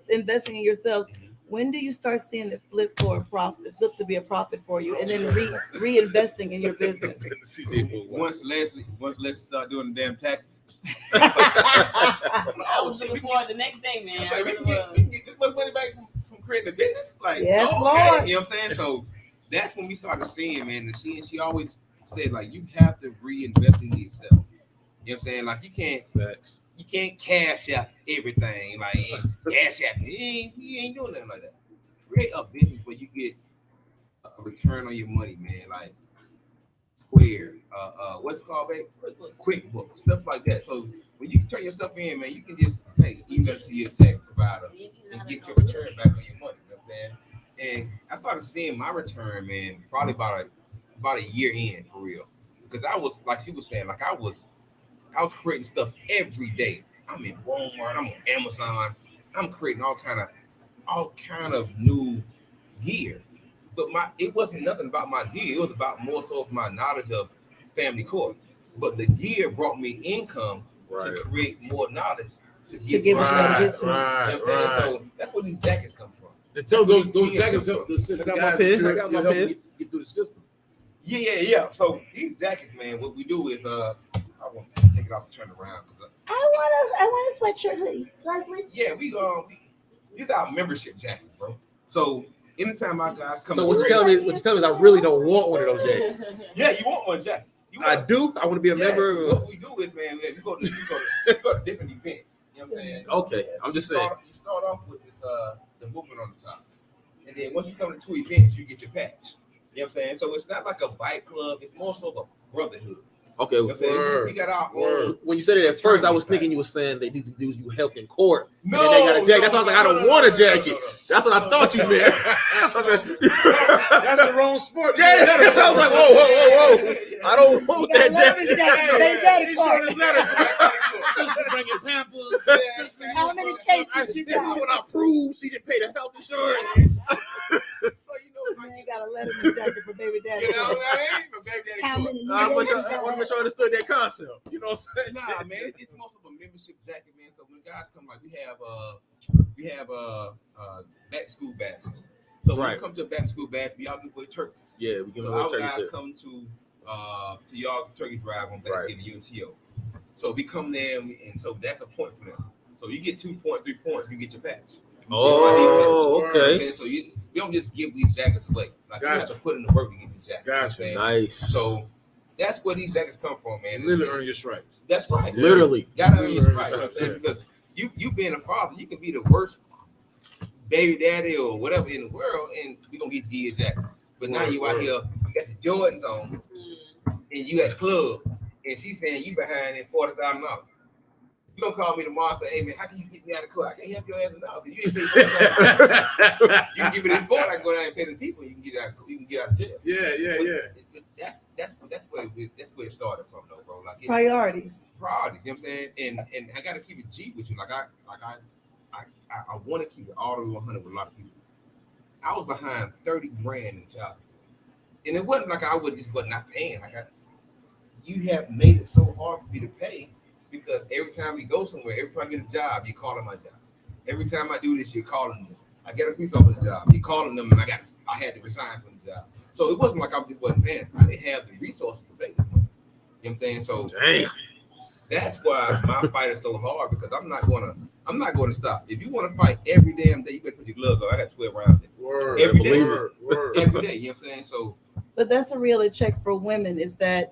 investing in yourself. When do you start seeing it flip to be a profit for you, and then reinvesting in your business? Once Leslie start doing the damn taxes. I was looking forward the next day, man. Like, we can get this much money back from creating a business. Like, yes, okay. Lord. You know what I'm saying? So that's when we started seeing, man. And she always said, like, you have to reinvest in yourself. You know what I'm saying? Like, you can't cash out everything. Like, cash out. You ain't doing nothing like that. Create a business where you get a return on your money, man. Like Square, what's it called, babe? QuickBooks, stuff like that. So when you turn your stuff in, man, you can just email it to your tax provider and get your return back on your money. You know what I'm saying? And I started seeing my return, man, probably about a year in, for real. Because I was, like she was saying, like I was creating stuff every day. I'm in Walmart, I'm on Amazon, I'm creating all kind of new gear. But it wasn't nothing about my gear. It was about more so of my knowledge of family court. But the gear brought me income to create more knowledge to give right. So that's where these jackets come from. And tell those jackets help the system. I got my pen. Get through the system. Yeah. So these jackets, man, what we do is I want to take it off and turn it around. I want a sweatshirt hoodie, Leslie. Yeah, these are our membership jackets, bro. So anytime my guys come, so what you telling me is I really don't want one of those jackets. Yeah, you want one jacket. I do. I want to be a member. What we do is, man, we go to different events. You know what I'm saying? Okay, I'm just saying. You start off with this the movement on the side, and then once you come to 2 events, you get your patch. You know what I'm saying? So it's not like a bike club. It's more so a brotherhood. Okay, you know we got our own. When you said it at first, I was thinking you were saying that these dudes you helped in court. No, and they got a jacket. That's why I was like, I don't want a jacket. That's what I thought you meant. That's the wrong sport. Yeah, that's I was like, whoa. I don't want that jacket. Bringing pampers. How many cases you got? This is what I proved. She didn't pay the health insurance. You ain't got a leather jacket for baby daddy. You know what I mean? Baby daddy. How many? I want to make sure I understood that concept. You know what I'm saying? Nah, man, it's most of a membership jacket, man. So when guys come, like we have back to school bashes. So when you come to a back to school bash, we all give away turkeys. Yeah, we give away turkeys. So our guys come to y'all turkey drive on Thanksgiving UNTO. So we come there, and so that's a point for them. So you get 2 points, 3 points, you get your patch. Oh, okay. So we don't just give these jackets away. Like you have to put in the work to get these jackets. Gotcha. Nice. So that's where these jackets come from, man. Literally earn your stripes. That's right. Literally. Gotta earn your stripes. Because you being a father, you can be the worst baby daddy or whatever in the world, and we gonna get you a jacket. But now you out here, you got the Jordans on, and you at the club, and she's saying you behind in $40,000. You gonna call me tomorrow and say, "Hey man, how can you get me out of the club? I can't help your ass now because you ain't pay $40,000. You can give me this $40,000, I can go down and pay the people. You can get out. You can get out of jail." Yeah. That's where it started from, though, bro. Like Priorities. You know what I'm saying? And I gotta keep it G with you. I want to keep it all the way 100 with a lot of people. I was behind 30 grand in child support, and it wasn't like I was not paying. You have made it so hard for me to pay because every time we go somewhere, every time I get a job, you're calling my job. Every time I do this, you're calling this. I get a police officer's job, you're calling them, and I had to resign from the job. So it wasn't like I just wasn't paying. I didn't have the resources to pay this money. You know what I'm saying? So that's why my fight is so hard because I'm not gonna stop. If you want to fight every damn day, you better put your gloves on. I got 12 rounds every day. Every day. You know what I'm saying? So, but that's a reality check for women is that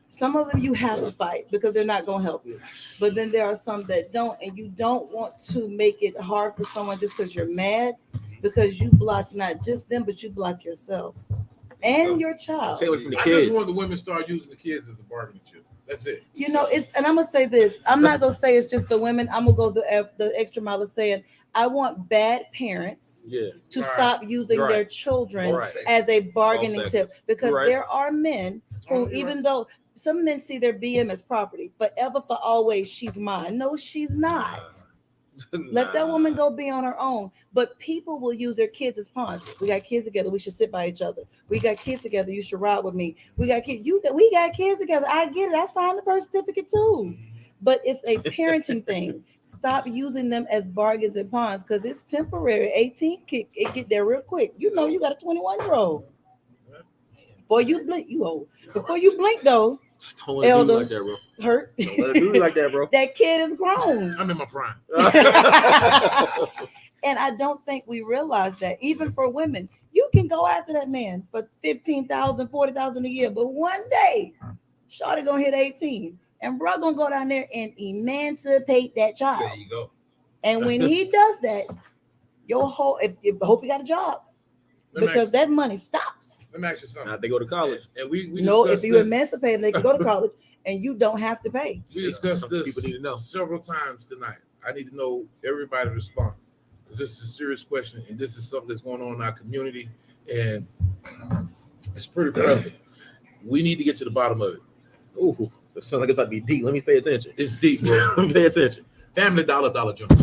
some of them you have to fight because they're not going to help you. But then there are some that don't, and you don't want to make it hard for someone just because you're mad, because you block not just them, but you block yourself and your child. I just want the women to start using the kids as a bargaining chip. That's it. You know, and I'm gonna say this. I'm not gonna say it's just the women. I'm gonna go the extra mile of saying I want bad parents to stop using their children as a bargaining tip because there are men who, even though some men see their BM as property, forever for always, she's mine. No, she's not. Let that woman go be on her own. But people will use their kids as pawns. We got kids together. We should sit by each other. We got kids together. You should ride with me. We got kids. We got kids together. I get it. I signed the birth certificate too. But it's a parenting thing. Stop using them as bargains and pawns because it's temporary. 18, it get there real quick. You know you got a 21-year-old. Before you blink, you old. Before you blink though. Elder like that, bro. Hurt. Do like that, bro. That kid is grown. I'm in my prime. And I don't think we realize that even for women, you can go after that man for $15,000, $40,000 a year, but one day, shawty gonna hit 18, and bro gonna go down there and emancipate that child. There you go. And when he does that, your whole hope you got a job. Because that money stops. Let me ask you something. Now they go to college. And we no, if you emancipate, they can go to college and you don't have to pay. We discussed this people need to know several times tonight. I need to know everybody's response because this is a serious question and this is something that's going on in our community and it's pretty prevalent. We need to get to the bottom of it. Ooh, that sounds like it's about to be deep. Let me pay attention. It's deep, bro. Let me pay attention. Family Dollar General.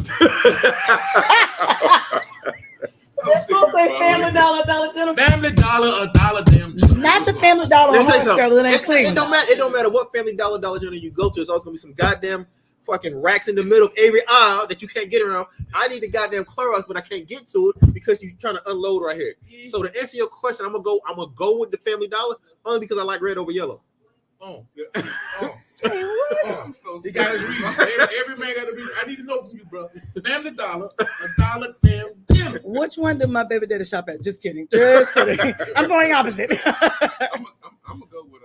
Family Dollar General. Family Dollar, a dollar damn general. Not the Family Dollar on Scrabble. It ain't clean. It don't matter what Family Dollar General you go to. It's always gonna be some goddamn fucking racks in the middle of every aisle that you can't get around. I need the goddamn Clorox, but I can't get to it because you're trying to unload right here. So to answer your question, I'm gonna go with the Family Dollar only because I like red over yellow. Say what? I'm so he got his reason. Every man got a reason. I need to know from you, bro. Family Dollar, a dollar damn general. Which one did my baby daddy shop at? Just kidding. Just kidding. I'm going opposite. I'm gonna go with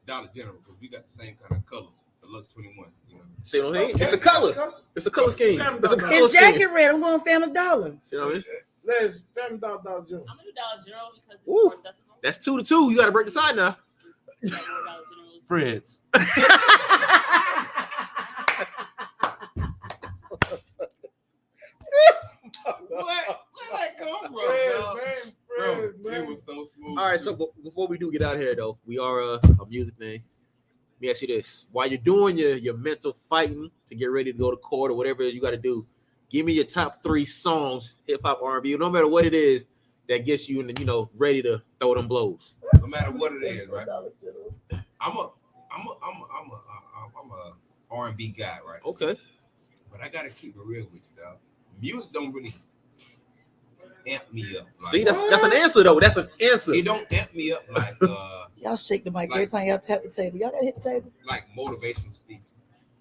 Dollar General because we got the same kind of colors. The Lux 21. You know. See what I mean? It's the color. It's a color scheme. His jacket red. I'm going Family Dollar. See what I mean? Let's Family Dollar General. I'm gonna do Dollar General because it's more accessible. That's 2-2. You got to break the side now. Fred's. Where that come from? Fred, it was so smooth. All right, so before we do get out of here, though, we are a music thing. Let me ask you this. While you're doing your mental fighting to get ready to go to court or whatever you got to do, give me your top 3 songs, hip-hop, R&B, no matter what it is, that gets you, ready to throw them blows. No matter what it is, right? I'm a R&B guy, right? Okay. But I gotta keep it real with you, dog. Music don't really amp me up. Like, see, that's an answer though. That's an answer. It don't amp me up like y'all shake the mic every time y'all tap the table. Y'all gotta hit the table. Like motivational speaking.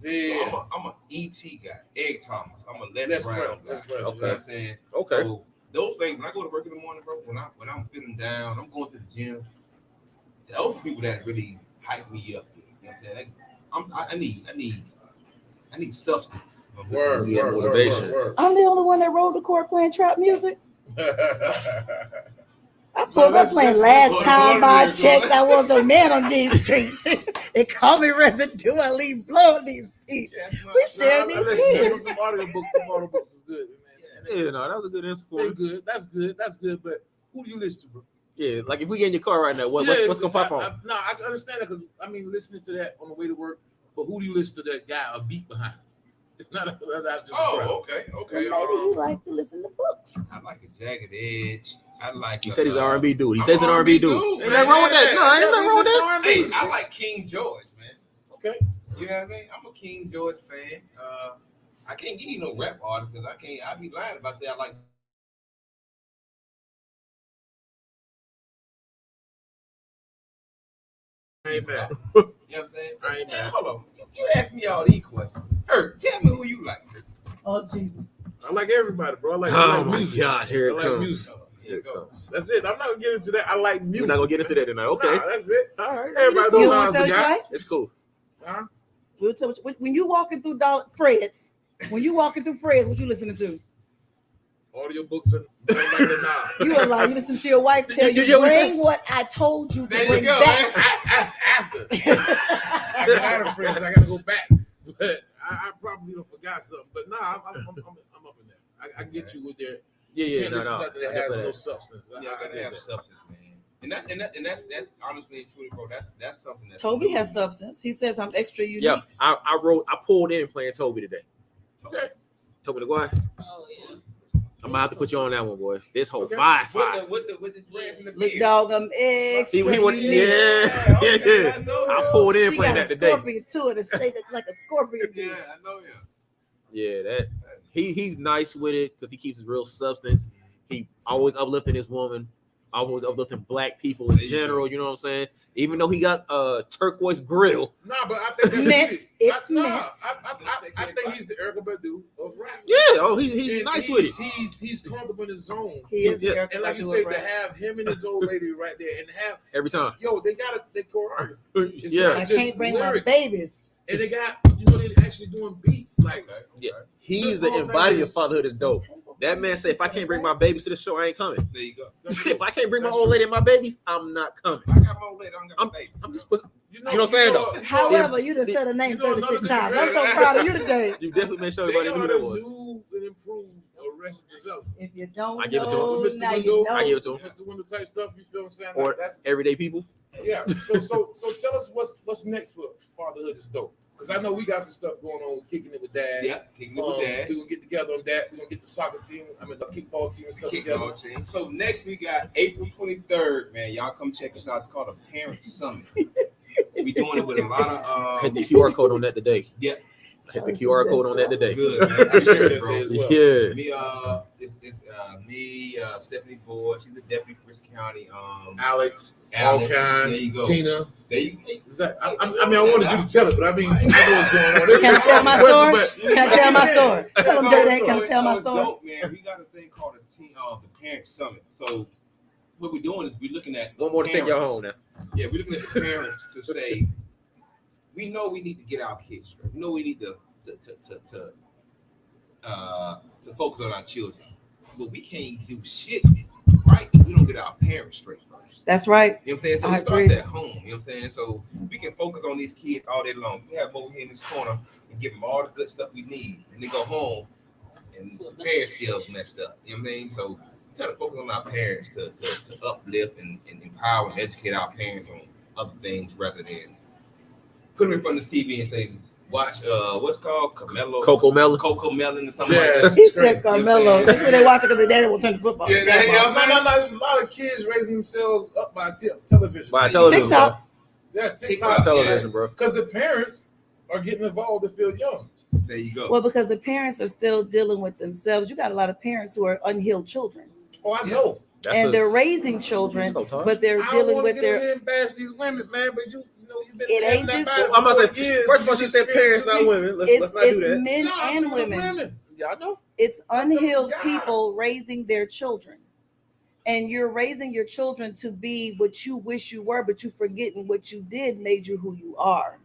Yeah. So I'm a ET guy, Egg Thomas. I'm a Les Brown guy. Okay. You know what I'm saying? Okay. So those things, when I go to work in the morning, bro, when I'm feeling down, I'm going to the gym. Those are people that really hype me up. You know what I'm saying? I need substance. Word, Yeah, word, motivation. word. I'm the only one that rode the court playing trap music. I pulled up playing Last Time I Checked. I was a man on these streets. They call me residue. I leave blowing these beats. We share these hits. Some audiobooks is good, man. Yeah, no, that was a good answer for They're you. good. That's good. But who do you listen to, bro? Yeah, like if we get in your car right now, what's gonna pop on? No, I can understand that because listening to that on the way to work. But who do you listen to that guy a beat behind? It's not just okay. Maybe you like to listen to books. I like a Jagged Edge. I like. He said he's an R&B dude. He I'm says he's an R&B dude. dude, Ain't nothing wrong with that. No, ain't nothing wrong with that. Hey, I like King George, man. Okay. You know what I mean? I'm a King George fan. I can't give you no rap artist because I'd be lying about that. I like. Amen. You know what I'm saying? Amen. Hold on. You ask me all these questions. Tell me who you like. Oh, Jesus. I like everybody, bro. I like Oh my music. God, here it I like comes. music. Here it goes. That's it. I'm not gonna get into that. I like music. We're not gonna get into that tonight. Okay. Nah, that's it. All right. Everybody You knows want to Nas tell the you guy. right? It's cool. Huh? We'll tell you, when you walking through Fred's, what you listening to? Audiobooks and like the Nas. You allow you listen to your wife tell you bring what I told you to There bring you go. back. That's after. I got out of friends. I gotta go back. But I probably done forgot something. But nah, I'm up in there. I get you with there. Yeah, You can't listen no. to nothing that has no substance. Yeah, I gotta have substance, man. And that's honestly and truly, bro. That's something that Toby has substance. He says I'm extra unique. Yeah, I pulled in playing Toby today. Okay. Toby the guy. Oh yeah. I'm gonna have to put you on that one, boy. This whole Okay. 5-5. with the dreads and the Look, beard. dog, I'm extra He went, unique. yeah. I pulled in She playing got a that today. scorpion too, and it's shaped like a scorpion. Yeah, I know him. Yeah, that he's nice with it because he keeps his real substance. He always uplifting his woman, always uplifting black people in general. You know what I'm saying? Even though he got a turquoise grill. Nah, but I think that's Mint. it. It's Nah, mint. I think he's the Erykah Badu of rap. Yeah, oh, he's And nice with it. He's comfortable in his zone. He is. Yeah. Erykah And like you Badu say, of to rap. have him and his old lady right there, and have Every time. they choreography. It's Yeah. not I just can't bring lyrics. my babies. And they got they're actually doing beats like. Yeah. He's the embodiment of fatherhood is dope. That man said, if I can't bring my babies to the show, I ain't coming. There you go. If I can't bring my old lady and my babies, I'm not coming. I got my old lady. I don't got my baby. I'm just, you know what I'm saying though? However, you just said a name You know 36 another times. I'm so proud of you today. You definitely made sure They everybody knew ought who that to was. new and improve Arrested Development. If you don't I give it to know, him. now Mr. you Window, know. I give it to him. Mr. Window type stuff. You feel what I'm saying? Or Like that's everyday people. yeah. So tell us what's next for Fatherhood is Dope. Because I know we got some stuff going on, kicking it with Dad. Yeah, kicking it with Dad. We're gonna get together on that. We're gonna get the soccer team. The kickball team and stuff together. Kickball team. So next we got April 23rd, man. Y'all come check us out. It's called a Parent Summit. We doing it with a lot of Hit the QR code on that today. Yeah. Hit the QR code on that today. Good, man. I share it, bro. As well. Yeah. Me, it's me, Stephanie Boyd. She's the deputy for Richard County. Alex, Alex, Alkine, there you go. Tina. There you go. Is that, I wanted you to tell it, but I mean, I know what's going on. Can I tell my story? But- Can I tell my story? Tell them that. Can I tell my it's story? dope, man. We got a thing called the Parent Summit. So what we're doing is we're looking at One more to take y'all home now. Yeah, we're looking at the parents to say, we know we need to get our kids straight. We know we need to focus on our children, but we can't do shit right if we don't get our parents straight first. That's right. You know what I'm saying? So I it starts agree. at home. You know what I'm saying? So we can focus on these kids all day long. We have them over here in this corner and give them all the good stuff we need, and they go home and the parents still messed up. You know what I mean? So try to focus on our parents to uplift and empower and educate our parents on other things rather than put them in front of this TV and say, watch what's called Coco Melon. Coco Melon or something Yeah. like that. He said Carmelo. That's what they watch because their daddy will turn the football. Yeah, No. There's a lot of kids raising themselves up by television. By television, TikTok. Yeah, TikTok, TikTok. television, bro. Because the parents are getting involved to feel young. There you go. Well, because the parents are still dealing with themselves. You got a lot of parents who are unhealed children, Oh, I know. and they're raising children, but they're I don't dealing want with to get in their. here and bash these women, man, but you've been It having ain't that just- battle I'm about for to say, years. first of all, she said parents, not women. Let's not do It's that. men No, I'm and talking women. Yeah, I know. It's unhealed God. people raising their children. And you're raising your children to be what you wish you were, but you forgetting what you did made you who you are.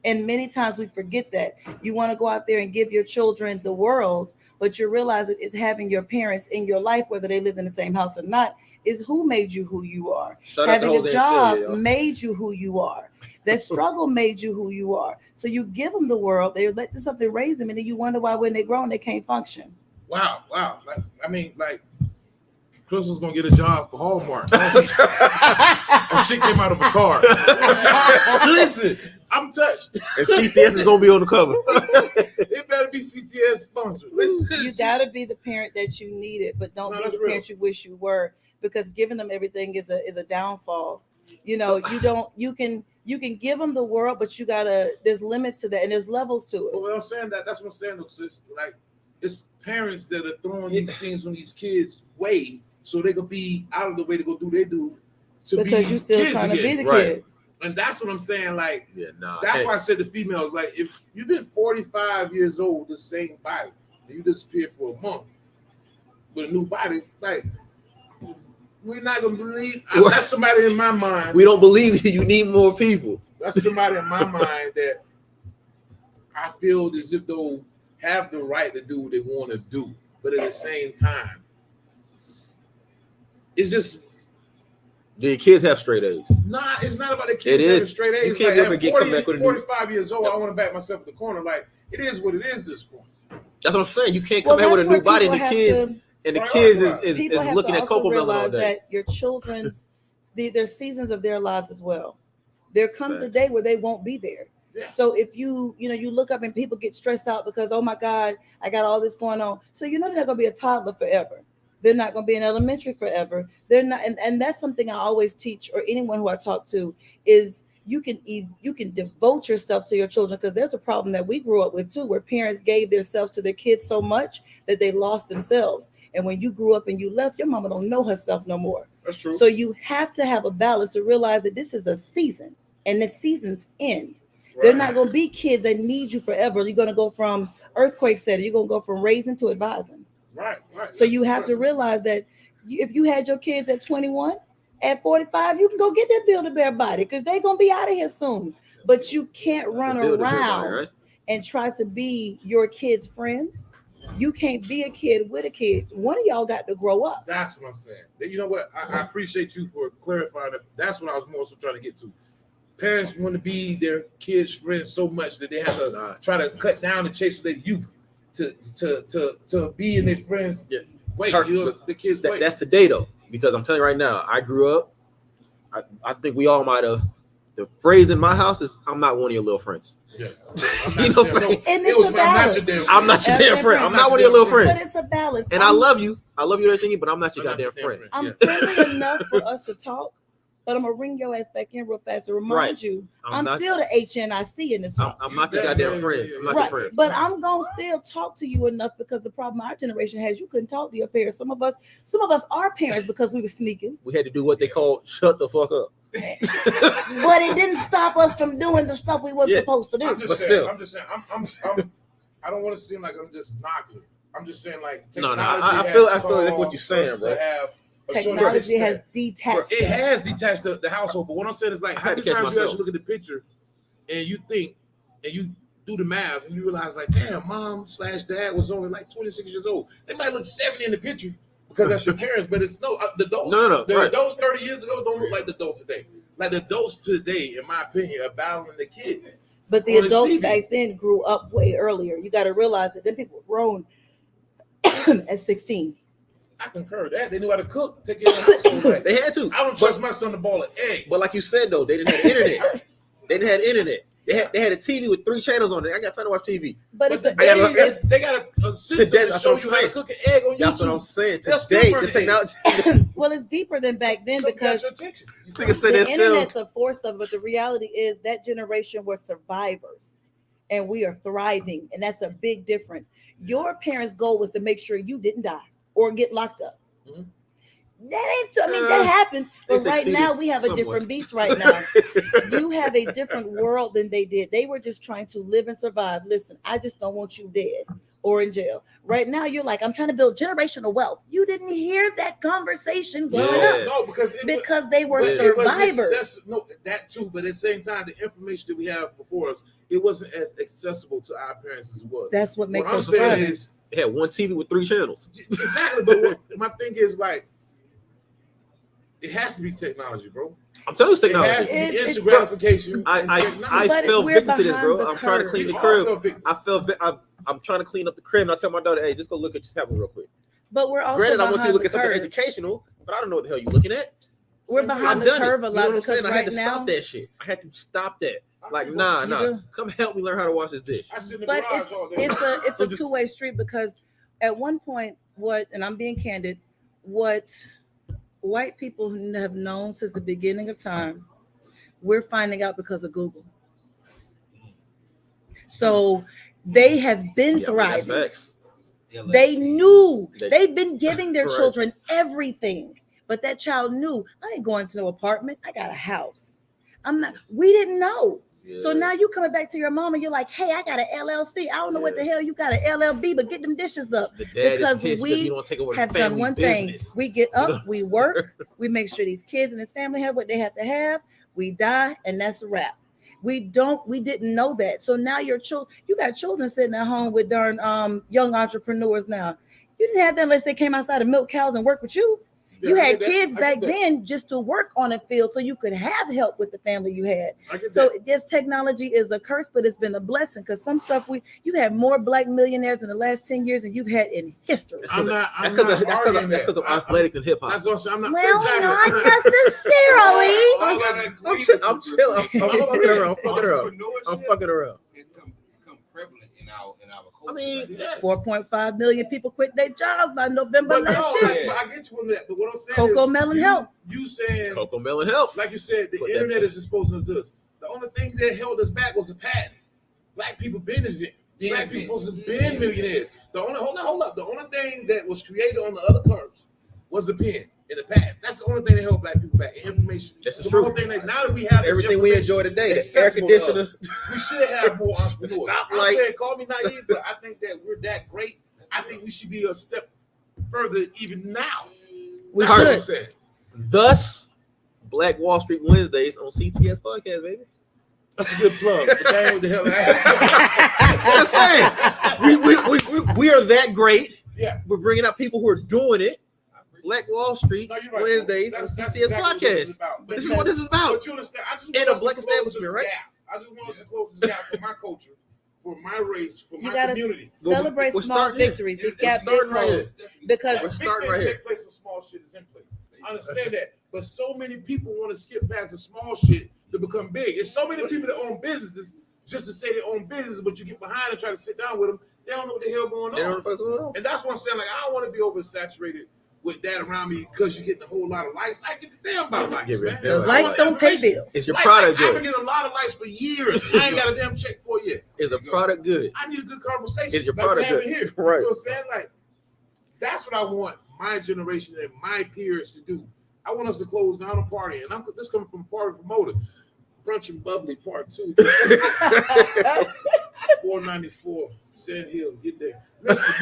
And many times we forget that. You want to go out there and give your children the world, but you realize it is having your parents in your life, whether they live in the same house or not, is who made you who you are. Having a job made you who you are. That struggle made you who you are. So you give them the world, they let this up, they raise them, and then you wonder why when they're grown they can't function. Wow. Like Chris was gonna get a job for Hallmark. And she came out of a car. Listen, I'm touched. And CCS is gonna be on the cover. It better be CTS sponsored. Listen, You gotta be the parent that you needed, but don't be the parent you wish you were, because giving them everything is a downfall. You know, you can give them the world, but you gotta, there's limits to that and there's levels to it. But what I'm saying, that's what I'm saying, though, sis. Like, it's parents that are throwing these things on these kids' way so they could be out of the way to go do they do. Because you're still trying to be the kid. And that's what I'm saying. Like, That's why I said the females, like, if you've been 45 years old, the same body, and you disappeared for a month with a new body, like, we're not gonna believe. That's somebody in my mind. We don't believe you. You need more people. That's somebody in my mind that I feel as if they'll have the right to do what they want to do, but at the same time, it's just. Do your kids have straight A's? Nah, it's not about the kids having straight A's. You can't like, ever get come back with 45 years old. I want to back myself in the corner. Like, it is what it is at this point. That's what I'm saying. You can't come back with a new body, and the kids is looking at Coco Melon all day. That your children's there's seasons of their lives as well. There comes a day where they won't be there. Yeah. So if you look up and people get stressed out because, oh my God, I got all this going on. So you know they're not gonna be a toddler forever. They're not going to be in elementary forever. They're not, and that's something I always teach, or anyone who I talk to, is you can devote yourself to your children, because there's a problem that we grew up with too, where parents gave themselves to their kids so much that they lost themselves. And when you grew up and you left, your mama don't know herself no more. That's true. So you have to have a balance to realize that this is a season, and the seasons end. Right. They're not going to be kids that need you forever. You're going to go from earthquake setter. You're going to go from raising to advising. Right. So you have to realize that if you had your kids at 21, at 45, you can go get that Build-A-Bear body, because they're going to be out of here soon. But you can't run around and try to be your kids' friends. You can't be a kid with a kid. One of y'all got to grow up. That's what I'm saying. You know what? I appreciate you for clarifying that. That's what I was more so trying to get to. Parents want to be their kids' friends so much that they have to try to cut down the chase of their youth to be in their friends. Yeah. Wait, the kids wait. That's today though, because I'm telling you right now, I grew up. I think we all might have. The phrase in my house is, "I'm not one of your little friends." Yes. You know what I'm saying? And it's a balance. I'm not your damn friend. I'm not one of your little friends. But it's a balance. And I love you. I love you and everything, but I'm not your goddamn friend. I'm friendly enough for us to talk, but I'm gonna ring your ass back in real fast and remind you I'm still the HNIC in this house. I'm not your goddamn friend. I'm not your friend. But I'm gonna still talk to you enough, because the problem our generation has, you couldn't talk to your parents. Some of us are parents because we were sneaking. We had to do what they call shut the fuck up. But it didn't stop us from doing the stuff we weren't supposed to do. I'm just saying, I don't want to seem like I'm just knocking. I'm just saying, like, technology I feel like what you're saying, bro. Technology has detached. It has detached the household. But what I'm saying is, like, how many times you actually look at the picture and you think, and you do the math, and you realize, like, damn, mom/dad was only like 26 years old. They might look 70 in the picture because that's your parents, but it's the adults. The adults 30 years ago don't look like the adults today. Like, the adults today, in my opinion, are battling the kids. But the adults back then grew up way earlier. You got to realize that then people were grown at 16. I concur that they knew how to cook, take care of the household. Like, they had to. I don't trust my son to boil an egg. But like you said though, they didn't have internet. They had a TV with 3 channels on it. I got time to watch TV. But they got a system to show you how to cook an egg on YouTube. That's what I'm saying. Today, the technology. Well, it's deeper than back then, because the internet's a force of it. But the reality is that generation were survivors, and we are thriving, and that's a big difference. Your parents' goal was to make sure you didn't die or get locked up. Mm-hmm. That happens. But right succeeded now we have a somewhat. different beast right now. You have a different world than they did. They were just trying to live and survive. Listen, I just don't want you dead or in jail. Right now, you're like, I'm trying to build generational wealth. You didn't hear that conversation growing up No, because they were it survivors. No, that too. But at the same time, the information that we have before us, it wasn't as accessible to our parents as it was. That's what makes I'm us saying survive. is It had one TV with 3 channels. exactly. But my thing is like, it has to be technology, bro. I'm telling you, It has technology. to be It's- instant gratification. I But fell we're victim to this, behind bro. the I'm trying to curve. clean the We all crib. fell victim. I'm trying to clean up the crib, and I tell my daughter, "Hey, just go look at this tablet real quick." But we're also Granted, I want you to behind look the at something curve. educational, but I don't know what the hell you're looking at. We're I've behind the done curve it. a You know lot what I'm because saying? I had right to now. stop that shit. I had to stop that. Like, You nah. do. Come help me learn how to wash this dish. I sit in the But garage all day. it's a I'm just- two-way street because at one point, and I'm being candid, what white people have known since the beginning of time, we're finding out because of Google. So they have been Yeah, I mean, that's thriving. facts. They knew They- they've been giving their Right. children everything, but that child knew I ain't going to no apartment. I got a house. I'm not. We didn't know. So Yeah. now you coming back to your mom and you're like, hey, I got an LLC. I don't know what the hell you got an LLB, but get them dishes up. The dad because is pissed we because you don't take over the have family done one business. thing. We get You up, know? we work, we make sure these kids and his family have what they have to have. We die, and that's a wrap. We didn't know that. So now you got children sitting at home with darn young entrepreneurs now. You didn't have that unless they came outside and milk cows and work with you. Yeah, You I had get that. kids I back get that. then just to work on a field so you could have help with the family you had. I get So that. this technology is a curse, but it's been a blessing because some stuff you had more black millionaires in the last 10 years than you've had in history. I'm not That's because arguing that's that. of athletics and hip hop. That's what I'm saying. I'm not. Well, exactly. not necessarily. I'm chilling. I'm fucking around. I'm fucking around. It's become prevalent in our culture. I mean, Like, Yes. 4.5 million people quit their jobs by November But no, last like, year. but I get you on that. But what I'm saying Cocoa is, melon help. You saying, Cocoa Melon help. like you said, the Put that internet back. is exposing us this. The only thing that held us back was a patent. Black people been invented. Black people supposed to been millionaires. Hold up. The only thing that was created on the other cards was a pen and a patent. That's the only thing that held black people back. Information. This is So true. the whole thing that now that we have this Everything we information enjoy today, the air accessible to us, conditioner. we should have more entrepreneurs. I'm Stoplight. saying, call me naive, but I think that we're that great. I think we should be a step further even now. We That's what I'm should. saying. Thus, Black Wall Street Wednesdays on CTS Podcast, baby. That's a good plug. But that ain't what the hell I I'm saying we are that great. Yeah. We're bringing out people who are doing it. Black Wall Street No, you're right, Wednesdays bro. on That's CTS exactly what this is Podcast. about. This is what this is about. But you understand? I just And want a us to black close establishment, this right? gap. I just want us to close this gap for my culture, for my race, for You my gotta community. celebrate We're small starting here. victories. This We're gap big starting right here. close because We're Big starting things right here. take place when small shit is in place. I understand that, but so many people want to skip past the small shit to become big. It's so many people that own businesses just to say they own business, but you get behind and try to sit down with them. They don't know what the hell going They don't know on. what's going on. And that's what I'm saying. Like, I don't want to be oversaturated with that around me because you're getting a whole lot of likes. I get the damn about likes, Give it man. a damn. because I likes want don't pay information. bills. Is your Like, product I've been good? getting a lot of likes for years. I ain't got a damn check for it yet. Is the product good? I need a good conversation. Is your like product we're having good? here. Right. You know what I'm saying? Like, that's what I want my generation and my peers to do. I want us to close down a party. And this coming from a party promoter. Brunch and Bubbly Part 2. 494 Sand Hill. Get there. Listen,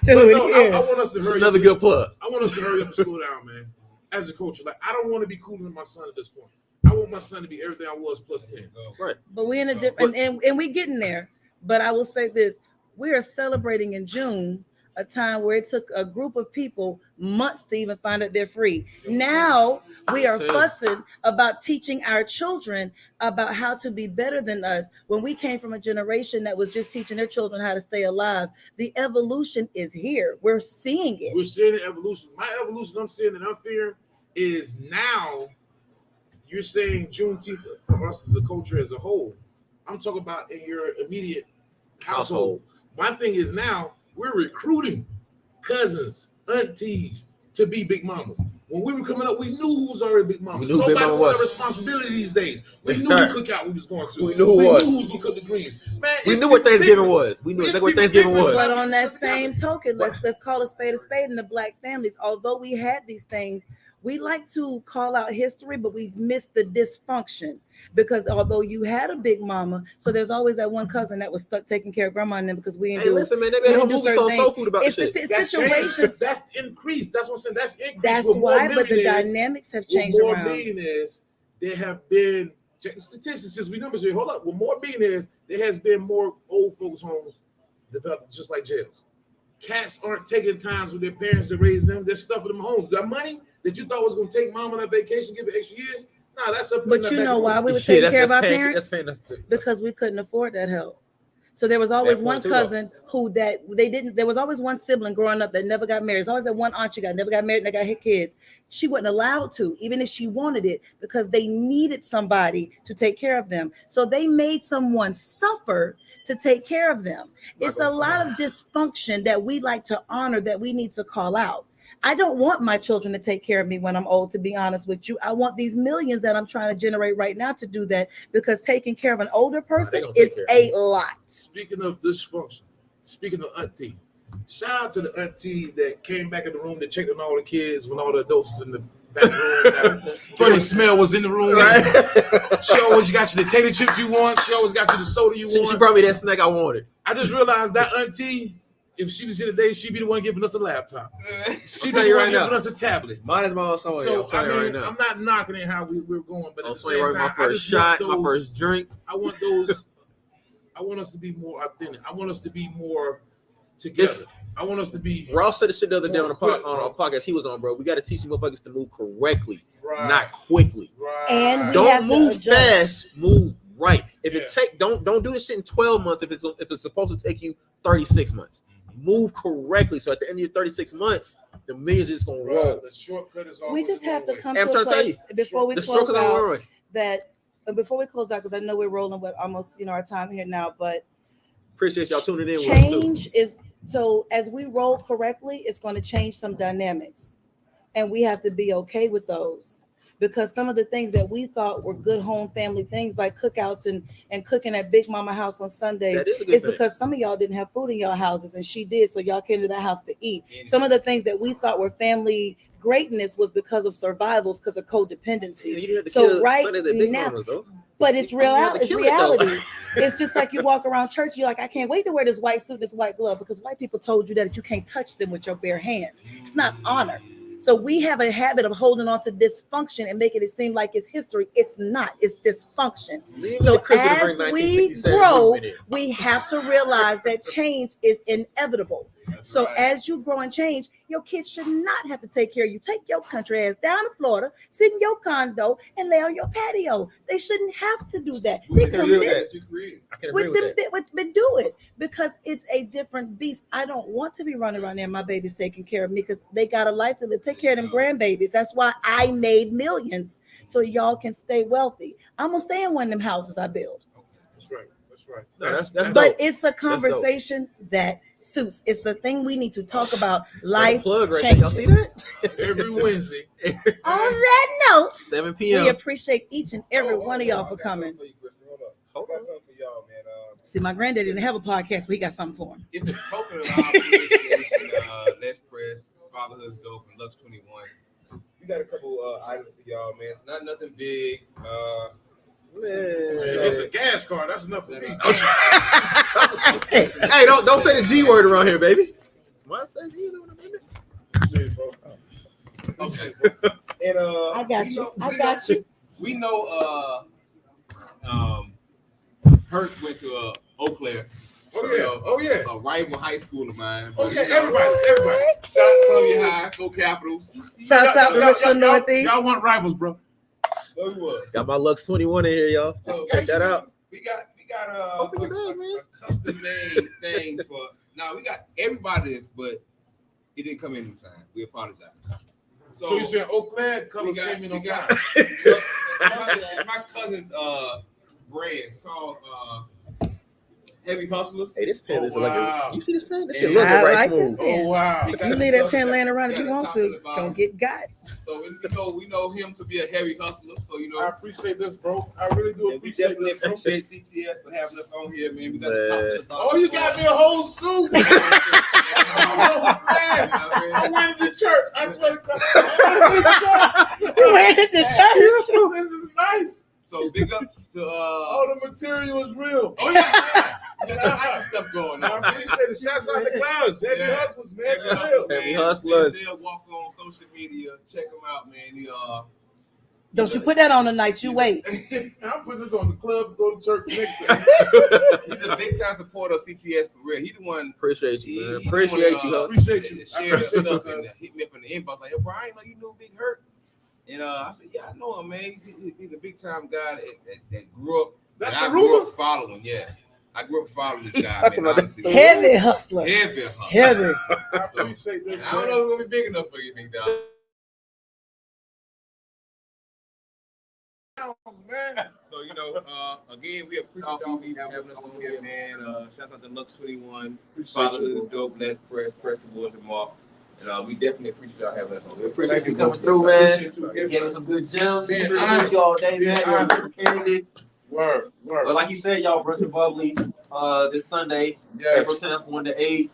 Do it no, here. I want us to It's hurry another up. good plug. I want us to hurry up and slow down, man. As a coach, like, I don't want to be cooler than my son at this point. I want my son to be everything I was plus 10. Right. But we're in a different and we getting there. But I will say this: we are celebrating in June a time where it took a group of people months to even find out they're free. Now we are fussing about teaching our children about how to be better than us when we came from a generation that was just teaching their children how to stay alive. The evolution is here. We're seeing it. We're seeing the evolution. My evolution I'm seeing and I'm fearing is now you're saying Juneteenth for us as a culture as a whole. I'm talking about in your immediate household. My thing is now we're recruiting cousins, aunties to be big mamas. When we were coming up, we knew who was already Big Mama. We knew Nobody Big Mama wanted was. responsibility these days. We knew who cookout we was going to. We knew who was. who was going to cook the greens. Man, We knew what Thanksgiving was. We knew It's exactly what people Thanksgiving different. was. But on that same token, let's call a spade in the Black families. Although we had these things, we like to call out history, but we miss the dysfunction. Because although you had a Big Mama, so there's always that one cousin that was stuck taking care of grandma and them because we didn't Hey, do listen, man, they we made a didn't do movie certain called Soul things. Food about It's this the shit. situations. That's increased. That's what I'm saying. That's increased. That's With more why, but the millionaires- dynamics have with changed more around. millionaires, there have been, check the statistics since we numbers here. Hold up. With more millionaires, there has been more old folks' homes developed just like jails. Cats aren't taking times with their parents to raise them. They're stuffing them homes. That money that you thought was going to take mom on a vacation, give it extra years, nah, that's up. But you know why we were taking care of our parents? Because we couldn't afford that help. So there was always one cousin who that they didn't. There was always one sibling growing up that never got married. There's always that one aunt you got never got married and they got hit kids. She wasn't allowed to, even if she wanted it, because they needed somebody to take care of them. So they made someone suffer to take care of them. It's a lot of dysfunction that we like to honor that we need to call out. I don't want my children to take care of me when I'm old, to be honest with you. I want these millions that I'm trying to generate right now to do that, because taking care of an older person is a lot. Speaking of dysfunction, speaking of auntie, shout out to the auntie that came back in the room that checked on all the kids when all the adults in the back room. That funny smell was in the room. Right? She always got you the tater chips you want. She always got you the soda you want. She brought me that snack I wanted. I just realized that auntie, if she was here today, she'd be the one giving us a laptop. She'd be the one giving us a tablet. Mine is my own song. So I mean, I'm not knocking it how we're going, but at the same time, my first shot, my first drink. I want those. I want us to be more authentic. I want us to be more together. I want us to be. Ross said the shit the other day on a podcast he was on, bro. We got to teach you motherfuckers to move correctly, Right. not quickly. Right. And we Don't have move to fast, move right. If it take, don't do this shit in 12 months if it's supposed to take you 36 months. Move correctly, so at the end of your 36 months, the millions is gonna roll. The shortcut is We just have to come I'm to a trying to tell place before we The close shortcut on the out way. that before we close out, because I know we're rolling with almost our time here now, but Appreciate y'all tuning in with us too. change is so as we roll correctly, it's going to change some dynamics, and we have to be okay with those. Because some of the things that we thought were good home family things, like cookouts and cooking at Big Mama house on Sundays, is because some of y'all didn't have food in your houses and she did, so y'all came to that house to eat. Some of the things that we thought were family greatness was because of survivals, because of codependency. So right now, but it's real. It's reality. It's just like you walk around church, you're like, I can't wait to wear this white suit, this white glove, because white people told you that you can't touch them with your bare hands. It's not honor. So we have a habit of holding on to dysfunction and making it seem like it's history. It's not. It's dysfunction. So as we grow, we have to realize that change is inevitable. So as you grow and change, your kids should not have to take care of you. Take your country ass down to Florida, sit in your condo, and lay on your patio. They shouldn't have to do that. They can do it because it's a different beast. I don't want to be running around there. My baby's taking care of me because they got a life to live. Take care of them grandbabies. That's why I made millions, so y'all can stay wealthy. I'm gonna stay in one of them houses I build. That's right. That's right. That's But dope. it's a conversation that suits. It's a thing we need to talk about. Life Plug right changes. Y'all see that? Every Wednesday. On that note, 7 we p.m. appreciate each and every one of y'all for coming. Hold on. Something for y'all, man. See, my granddad didn't have a podcast, but he got something for him. It's a token of our appreciation. Let's Press, Fatherhood is Dope, and Lux 21. We got a couple items for y'all, man. It's not nothing big. It's a gas car. That's enough for me. Hey, don't say the G word around here, baby. Why say G word, baby? Okay. And I got you. I got you. We know Hurt went to Eau Claire. Oh yeah. A rival high school of mine. Oh yeah. Everybody. Shout out to Columbia High, go Capitals. Shouts out to Richland Northeast. Y'all want rivals, bro. Got my Lux 21 in here, y'all. Check that out. We got Open your bag, man. a custom made thing for. Now we got everybody this, but it didn't come in time. We apologize. So you saying Eau Claire colors came in on time? My cousin's brand. It's called Heavy hustlers. Hey, this pen Oh, is like wow. you see this pen? This Yeah. shit look I right like smooth. this pen. Oh wow. If you leave that pen laying around if you want to, gonna get got. So we know him to be a heavy hustler. So I appreciate this, bro. I really do we appreciate definitely this, bro. appreciate CTS for having us on here, man. We got to talk to the Oh, you got me a whole suit. Oh, man. I went to church. I swear to God. You went to church. This is nice. So big ups to All the material is real. Oh yeah. There's a lot of stuff going I on. appreciate it. Shouts out to Clouds. Heavy Yeah. hustlers, man. Heavy For real. hustlers, Heavy man. hustlers. They'll walk on social media. Check them out, man. Don't you put that on tonight? You wait. I'll put this on the club and go to church next day. He's a big time supporter of CTS for real. He the one. Appreciate you, man. He Appreciate you, the huh? Appreciate you. I Share the appreciate you, stuff and guys. hit me up in the inbox like, yo, Brian, like you know Big Hurt. And I said, yeah, I know him, man. He's a big time guy that grew up. That's and the I grew rumor? up following, yeah. I grew up following this guy, man. Honestly, Heavy hustler. heavy hustler. Heavy. I appreciate this. I don't know if we're gonna be big enough for you, big dog. Man. So again, we appreciate y'all having us on here, man. Shout out to Lux 21, Fatherhood, Dope, Let's Press the Boys and Mark. And we definitely appreciate y'all having us on. We appreciate you Coming through, man. You gave us some good gems. Being Appreciate honest. you all day, Being man. You're honest. a candidate. Word. But like you said, y'all, Rooster Blvd this Sunday, April 10th, 1 to 8.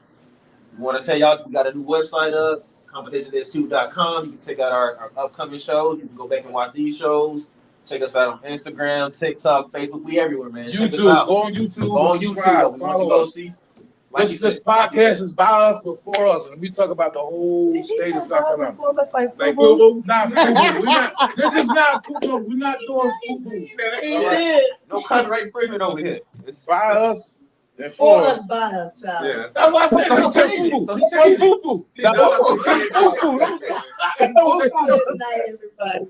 We want to tell y'all we got a new website up, competitioninstitute.com. You can check out our upcoming shows. You can go back and watch these shows. Check us out on Instagram, TikTok, Facebook. We everywhere, man. Check us YouTube. out. Go on YouTube. Go on YouTube. subscribe, We want you to follow go us. see. Like you This said, podcast is by us, before us, and we talk about the whole state of South Carolina. like Like FUBU. Not FUBU. This is not FUBU. We're not doing FUBU. All right? No copyright infringement over here. It's by us and For for us, us. by us, child. Yeah. That's why I said So he don't say changed it. FUBU. So he Say changed it. FUBU. That's Good night, everybody.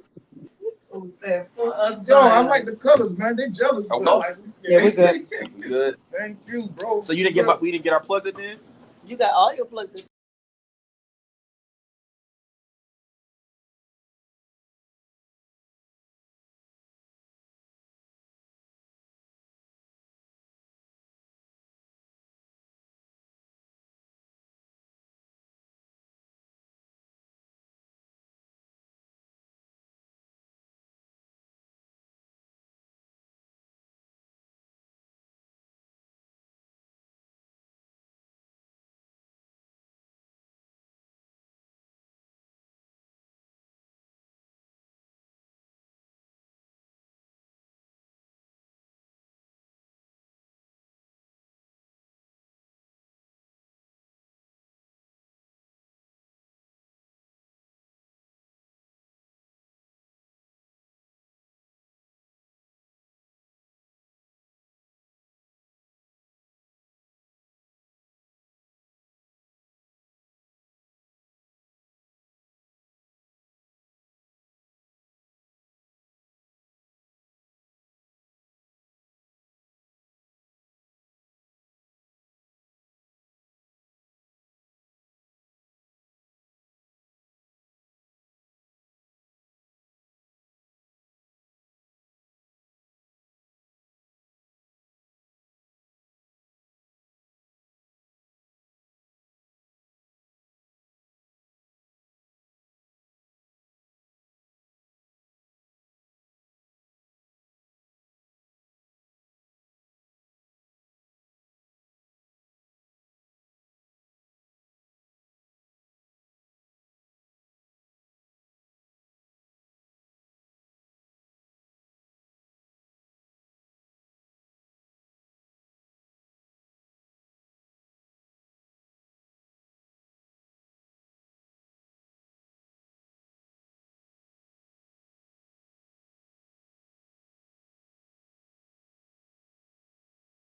Who said for us? Yo, by I us. like the colors, man. They jealous. Oh, but like, Yeah, we good. We good. Thank you, bro. So we didn't get our plugs in then? You got all your plugs in.